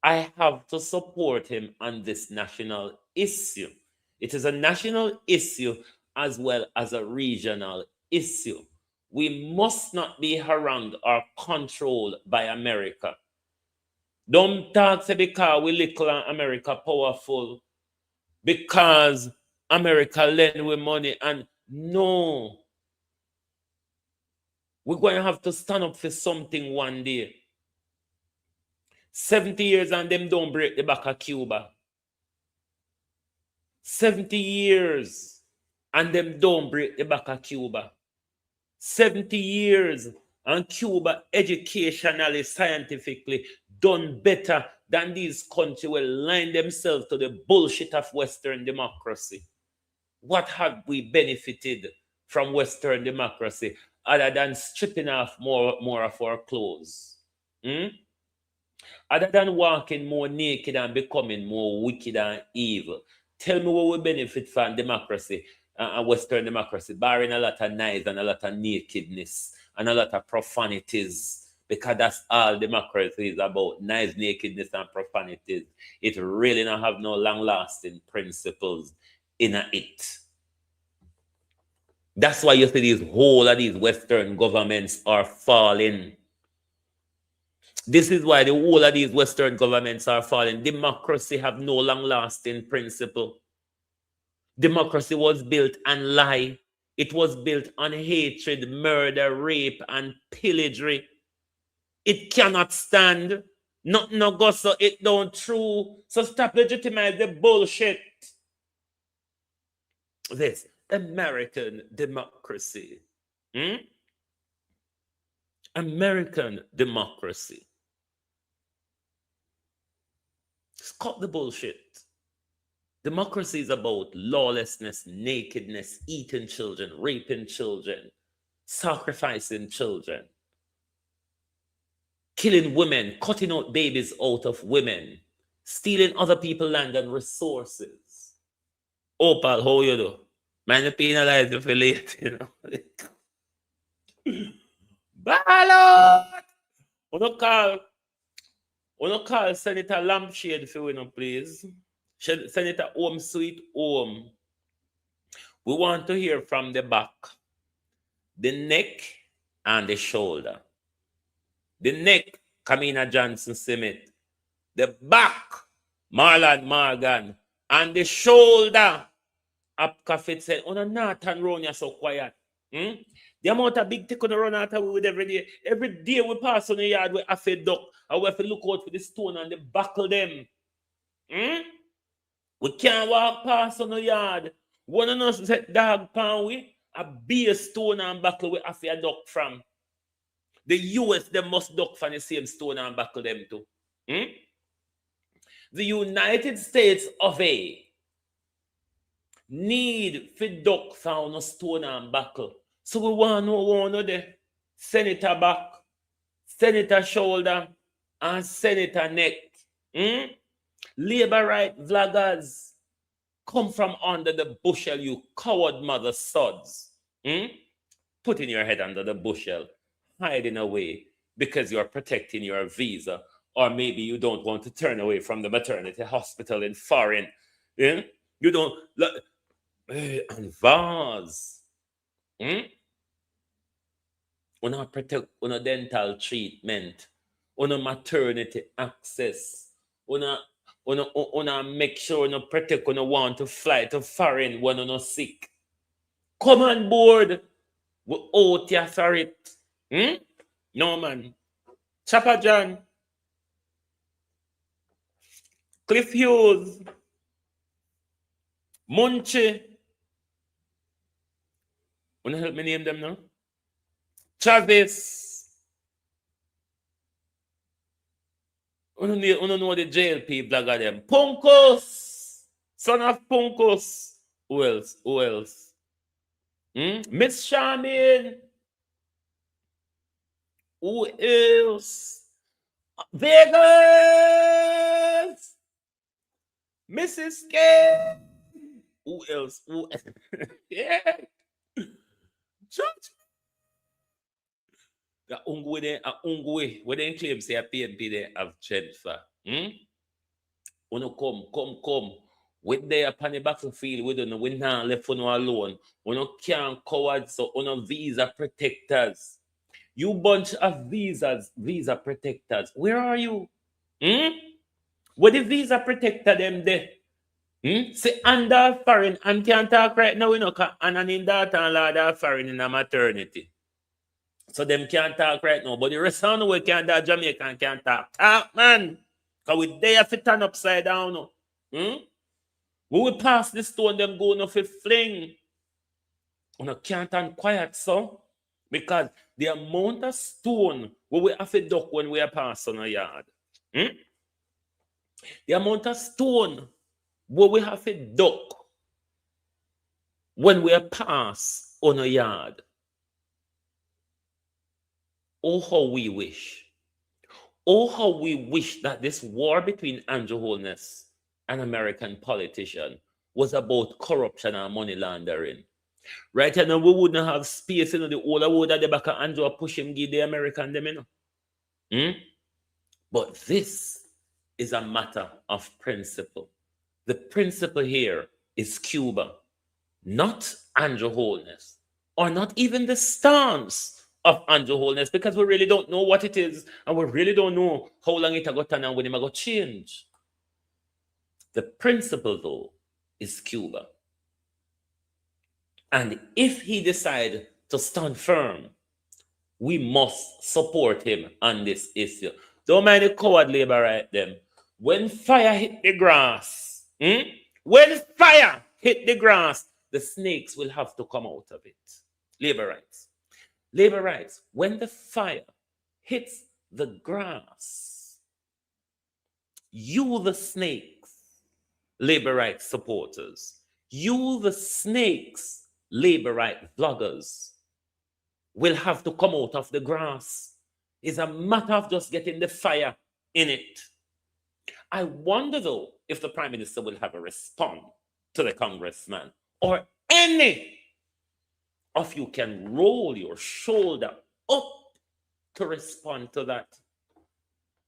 E: I have to support him on this national issue. It is a national issue as well as a regional issue. We must not be harangued or controlled by America. Don't talk say because we little and America powerful, because America lend with money, and no. We're going to have to stand up for something one day. 70 years and them don't break the back of Cuba. 70 years and them don't break the back of Cuba. 70 years and Cuba educationally, scientifically done better than these countries will line themselves to the bullshit of Western democracy. What have we benefited from Western democracy other than stripping off more of our clothes? Other than walking more naked and becoming more wicked and evil? Tell me what we benefit from democracy and Western democracy, barring a lot of knives and a lot of nakedness and a lot of profanities, because that's all democracy is about: knives, nakedness, and profanities. It really don't have no long-lasting principles in it. That's why you see these whole of these Western governments are falling. This is why the whole of these Western governments are falling. Democracy have no long-lasting principle. Democracy was built on lie. It was built on hatred, murder, rape, and pillaging. It cannot stand. Nothing no go so it don't true. So stop legitimize the bullshit. This American democracy. American democracy. Stop the bullshit. Democracy is about lawlessness, nakedness, eating children, raping children, sacrificing children, killing women, cutting out babies out of women, stealing other people's land and resources. Oh, pal, how you do? Man, you penalize you for late, you know. Ballot! Wanna call Senator Lampshade for winning, please? Senator Home Sweet Home. We want to hear from the back, the neck, and the shoulder. The neck, Kamina Johnson Smith. The back, Marlon Morgan. And the shoulder, Apka Fitz said, "On a Nathan run, you're so quiet." The amount of big tick on the run out with every day. Every day we pass on the yard, we have to duck, and we have to look out for the stone and the buckle them. We can't walk past on the yard. One of us set dog pan we, a beer stone and buckle we have to duck from. The US, they must duck from the same stone and buckle them too. The United States of A need for duck from a stone and buckle. So we want to know one of the senator back, senator shoulder, and senator neck. Labor right vloggers, come from under the bushel, you coward mother sods. Putting your head under the bushel, hiding away because you're protecting your visa, or maybe you don't want to turn away from the maternity hospital in foreign. You don't look and vase. Una protect una dental treatment, una maternity access, una make sure una protect una want to fly to foreign when una sick. Come on board. We out here for it. No man. Chopper John. Cliff Hughes. Munchie. Wanna help me name them now? Travis. Wanna know the JLP blogger them? Punkos. Son of Punkos. Who else? Who else? Miss Charmin. Who else? Vegas. Mrs. K. Who else? Who else? Yeah. Church. The Ungwe, where they claim say a PNP they have changed for. Uno come. With they upon the battlefield, we don't know, we not left uno alone. Uno can't coward, so uno visa protectors. You bunch of visa protectors. Where are you? Where the visa protector them there? Say under foreign and can't talk right now, you know, and in daughter and lord are foreign in a maternity. So them can't talk right now. But the rest of the way can't talk, Jamaica and can't talk. Talk, man. Because we there if it turn upside down. We will pass the stone, them go no fi fling. You can't turn quiet, so. Because the amount of stone we have to duck when we are passing a yard. The amount of stone we have to duck when we are pass on a yard. Oh, how we wish. Oh, how we wish that this war between Andrew Holness and American politician was about corruption and money laundering. Right now, we wouldn't have space in the older world at the back of Andrew push him, give the American them, you know. But this is a matter of principle. The principle here is Cuba, not Andrew Holness, or not even the stance of Andrew Holness, because we really don't know what it is, and we really don't know how long it got turn and when it got change. The principle, though, is Cuba. And if he decides to stand firm, we must support him on this issue. Don't mind the coward labor right them. When fire hit the grass, when fire hit the grass, the snakes will have to come out of it. Labor rights. Labor rights. When the fire hits the grass, you the snakes, labor rights supporters, you the snakes, labor rights bloggers, will have to come out of the grass. It's a matter of just getting the fire in it. I wonder, though, if the Prime Minister will have a response to the Congressman, or any of you can roll your shoulder up to respond to that.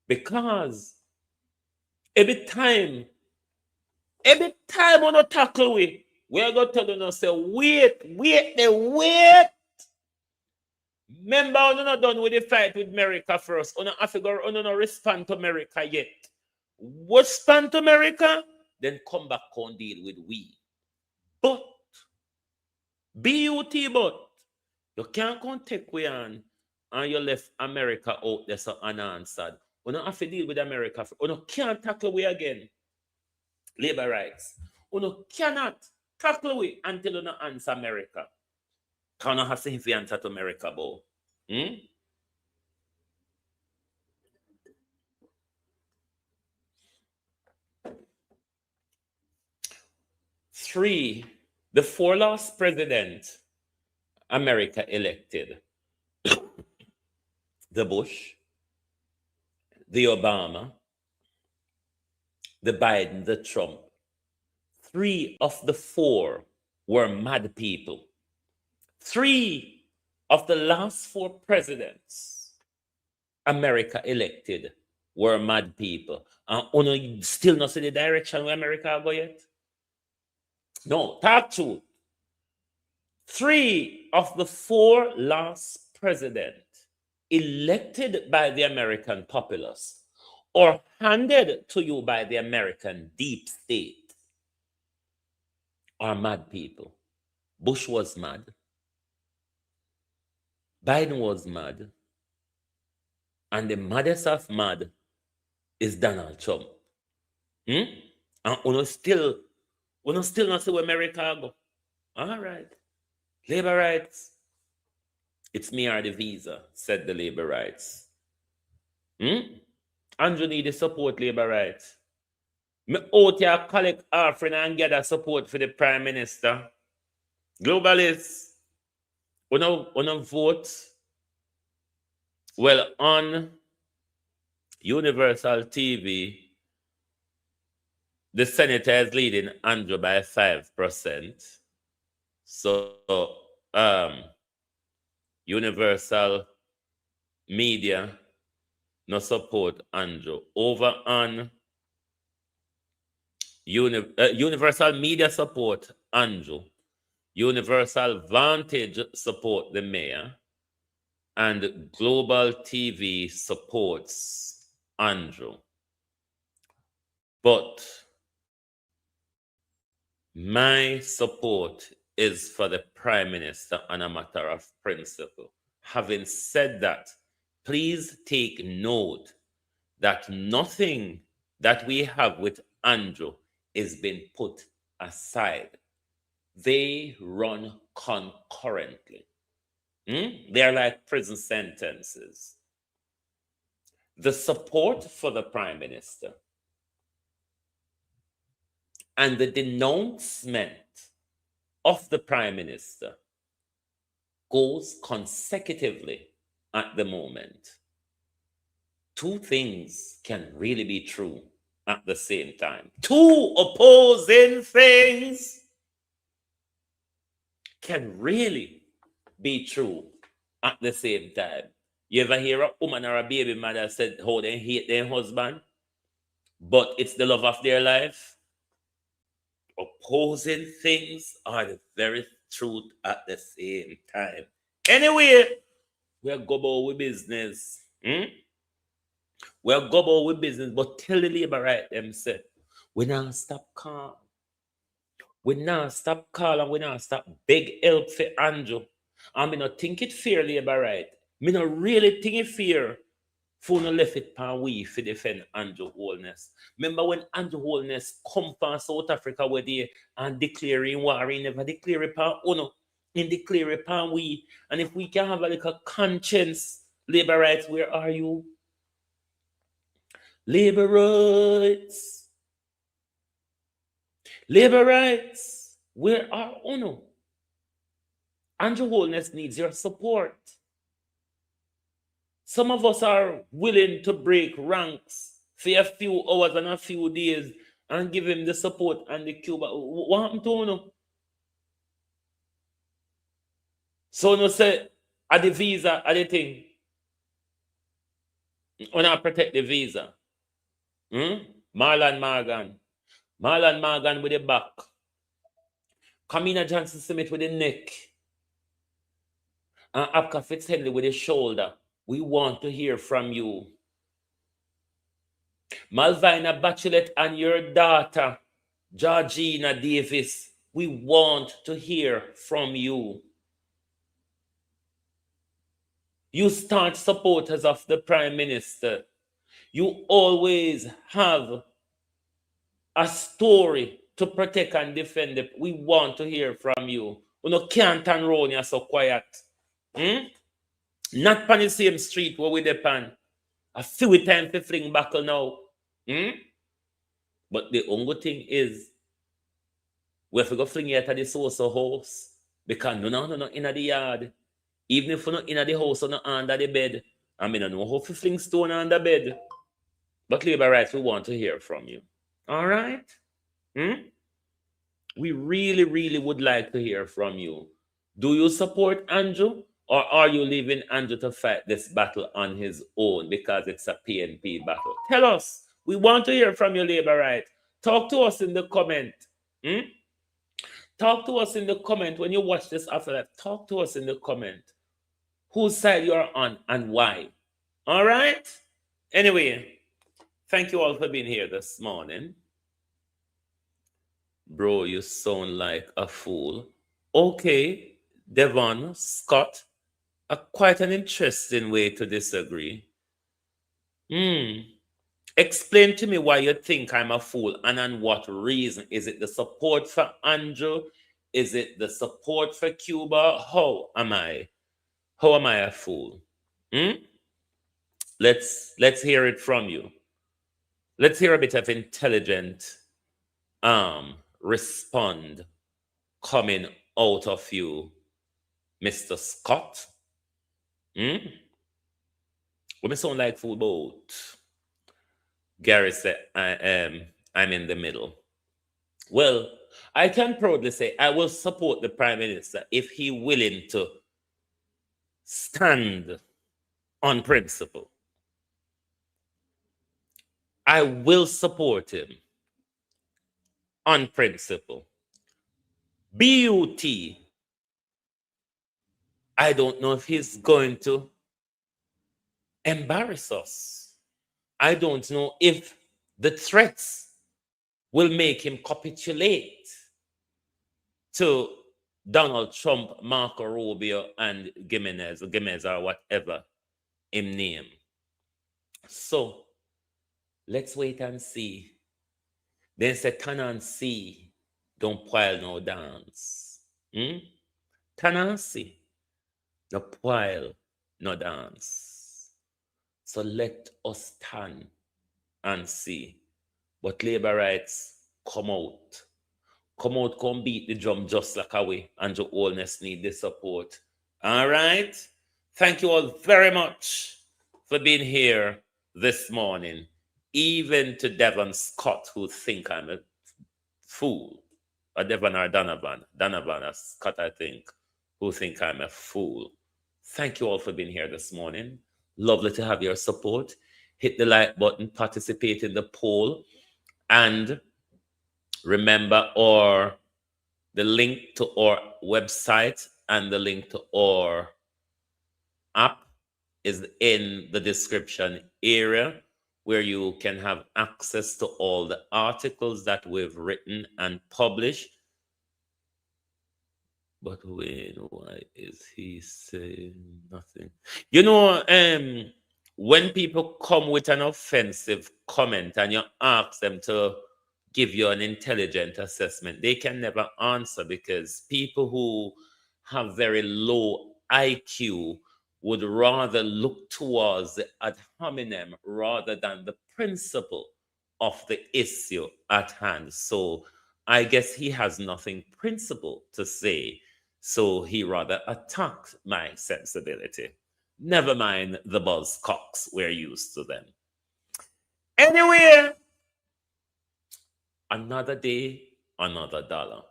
E: Because every time on a tackle we're going to tell them, say, wait. Remember, we're not done with the fight with America first. We're not respond to America yet. Respond to America, then come back and deal with we. But, but, you can't come take we on and you left America out there so unanswered. We don't have to deal with America. We can't tackle we again. Labor rights. We cannot tackle we until you don't answer America. Can't have to answer to America, boy. Three, the four last president America elected, the Bush, the Obama, the Biden, the Trump. Three of the four were mad people. Three of the last four presidents America elected were mad people. And still not see the direction where America go yet? No, talk truth. Three of the four last presidents elected by the American populace or handed to you by the American deep state are mad people. Bush was mad. Biden was mad. And the maddest of mad is Donald Trump. And we still not see where America go. All right. Labor rights. It's me or the visa, said the labor rights. Andrew need the support, labor rights. Me out here collect offering and gather support for the Prime Minister. Globalists, wanna vote? Well, on Universal TV, the senator is leading Andrew by 5%. So, Universal Media no support Andrew. Over on Universal Media support Andrew. Universal Vantage support the mayor. And Global TV supports Andrew. But my support is for the Prime Minister on a matter of principle. Having said that, please take note that nothing that we have with Andrew is being put aside. They run concurrently. They're like prison sentences. The support for the Prime Minister and the denouncement of the Prime Minister goes consecutively at the moment. Two things can really be true at the same time. Two opposing things can really be true at the same time. You ever hear a woman or a baby mother said how they hate their husband, but it's the love of their life? Opposing things are the very truth at the same time. Anyway, we're go about with business. We're go about with business, but tell the labor right themselves. We now stop calm. We now stop call and we now stop beg help for Andrew. And me not think it fair, labor right. Me not really think it fair for no left it pan we for defend Andrew Holness. Remember when Andrew Holness come from South Africa where they and declaring war, he never declare it pan uno. In declare it pan we. And if we can have a little conscience, labor rights, where are you? Labor rights. Labor rights, where are uno? Andrew Holness needs your support. Some of us are willing to break ranks for a few hours and a few days and give him the support and the Cuba. What happened to uno? So no say, at the visa, at the thing, when I protect the visa. Marlon Morgan with the back. Kamina Johnson Smith with the neck. And Abka Fitzhenley with the shoulder. We want to hear from you. Malvina Bachelet and your daughter, Georgina Davis, we want to hear from you. You staunch supporters of the Prime Minister. You always have a story to protect and defend it. We want to hear from you. You know, can't turn around, you're so quiet. Not on the same street where we depend. A few times to fling back now. But the only thing is, we have to go fling it at the source of house. Because no in the yard. Even if we're not in the house or not under the bed. I mean, I know how to fling stone under bed. But labor rights, we want to hear from you. All right? We really, really would like to hear from you. Do you support Andrew? Or are you leaving Andrew to fight this battle on his own because it's a PNP battle? Tell us. We want to hear from you, labor right. Talk to us in the comment. Talk to us in the comment when you watch this after that. Talk to us in the comment. Whose side you're on and why. All right? Anyway, thank you all for being here this morning. Bro, you sound like a fool. Okay, Devon, Scott, quite an interesting way to disagree. Explain to me why you think I'm a fool and on what reason. Is it the support for Andrew? Is it the support for Cuba? How am I a fool? Let's hear it from you. Let's hear a bit of intelligent respond coming out of you, Mr. Scott. When me sound like fool boat? Gary said, I'm in the middle. Well, I can proudly say I will support the Prime Minister if he willing to stand on principle. I will support him on principle. BUT, I don't know if he's going to embarrass us. I don't know if the threats will make him capitulate to Donald Trump, Marco Rubio, and Giménez or whatever him name. So let's wait and see. Then say, turn and see, don't pile no dance. Turn and see, no pile no dance. So let us stand and see. But labor rights, come out. Come beat the drum just like a way, and your Holness need the support. All right? Thank you all very much for being here this morning. Even to Devon Scott, who think I'm a fool. Or Devon or Donovan. Donovan or Scott, I think, who think I'm a fool. Thank you all for being here this morning. Lovely to have your support. Hit the like button, participate in the poll, and remember the link to our website and the link to our app is in the description area, where you can have access to all the articles that we've written and published. But wait, why is he saying nothing? You know, when people come with an offensive comment and you ask them to give you an intelligent assessment, they can never answer, because people who have very low IQ would rather look towards the ad hominem rather than the principle of the issue at hand. So I guess he has nothing principle to say, so he rather attacked my sensibility. Never mind the buzzcocks, we're used to them. Anyway, another day, another dollar.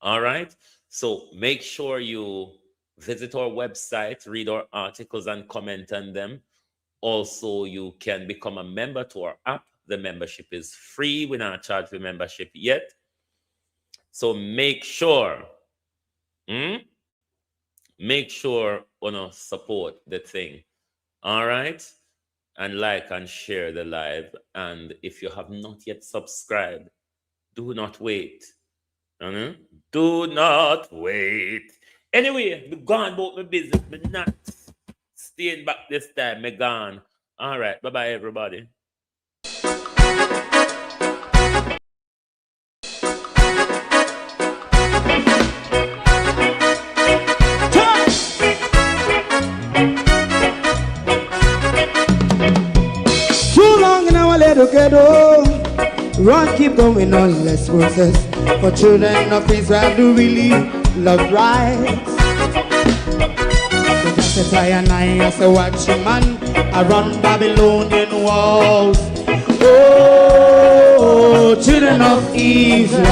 E: All right? So make sure you visit our website, read our articles and comment on them. Also, you can become a member to our app. The membership is free. We're not charged for membership yet. So make sure you support the thing. All right? And like and share the live. And if you have not yet subscribed, do not wait. Do not wait. Anyway, me gone about my business. Me not staying back this time. Me gone. All right. Bye-bye, everybody.
C: Too long in our little ghetto. Run, keep going on, less process. For children of Israel do really love rights. So that's why I as a watching man around Babylonian walls. Oh, children of Israel.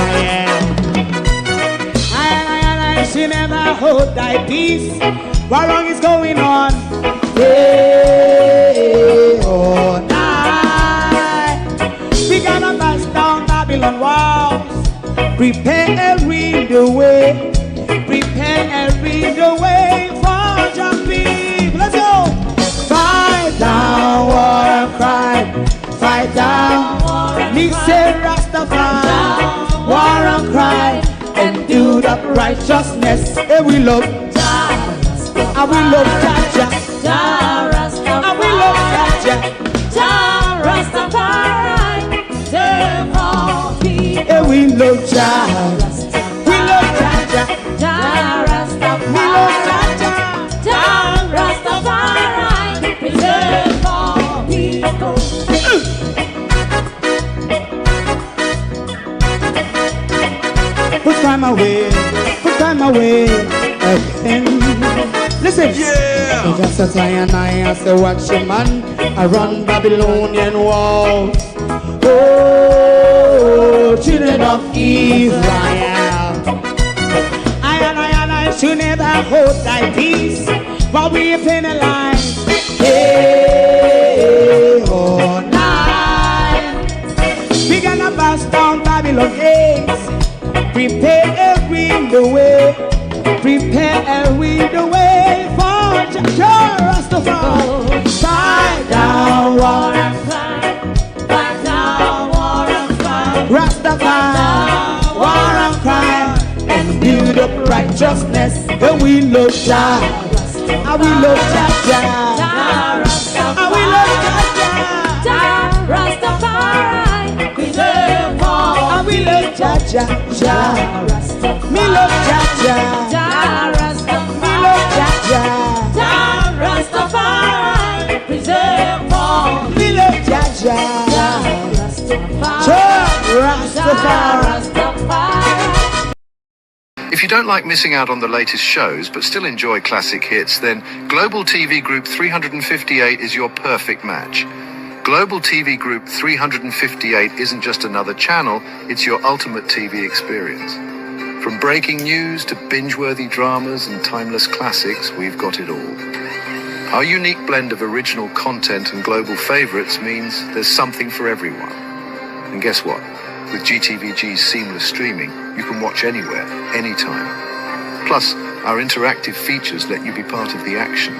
C: I should never hold thy peace. What wrong is going on? Hey, oh, we gotta bust down Babylon walls. Prepare every the way. Prepare every the way for jumping. Let's go. Fight down war and crime. Fight down. Me say Rastafari. War and crime. And do that righteousness. And we love. And we love Jaja. And we love Jaja. Rastafari. And we love Jah. We love Jah. time away, put time away again. Listen, yeah. So just as I and I say, watch your man, I run Babylonian walls. Oh, children of Israel, I should never hold thy peace, while we penalize. Hey, oh, night. We gonna bust down Babylon gates. Prepare the way. Prepare the way for Rastafari. Fight down war and crime. Fight down war and crime. Rastafari, war and crime. And build up righteousness. And we love Jah. And we love Jah. And we love Jah. Rastafari, preserve all. And we love Jah. Me love Jah. Me love Jah. Rastafari, preserve all. Me love Jah. Rastafari.
A: If you don't like missing out on the latest shows but still enjoy classic hits, then Global TV Group 358 is your perfect match. Global TV Group 358 isn't just another channel, it's your ultimate TV experience. From breaking news to binge-worthy dramas and timeless classics, we've got it all. Our unique blend of original content and global favorites means there's something for everyone. And guess what? With GTVG's seamless streaming, you can watch anywhere, anytime. Plus, our interactive features let you be part of the action.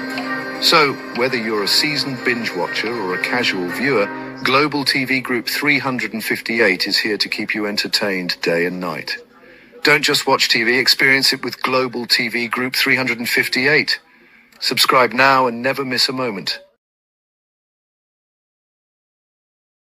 A: So, whether you're a seasoned binge watcher or a casual viewer, Global TV Group 358 is here to keep you entertained day and night. Don't just watch TV, experience it with Global TV Group 358. Subscribe now and never miss a moment.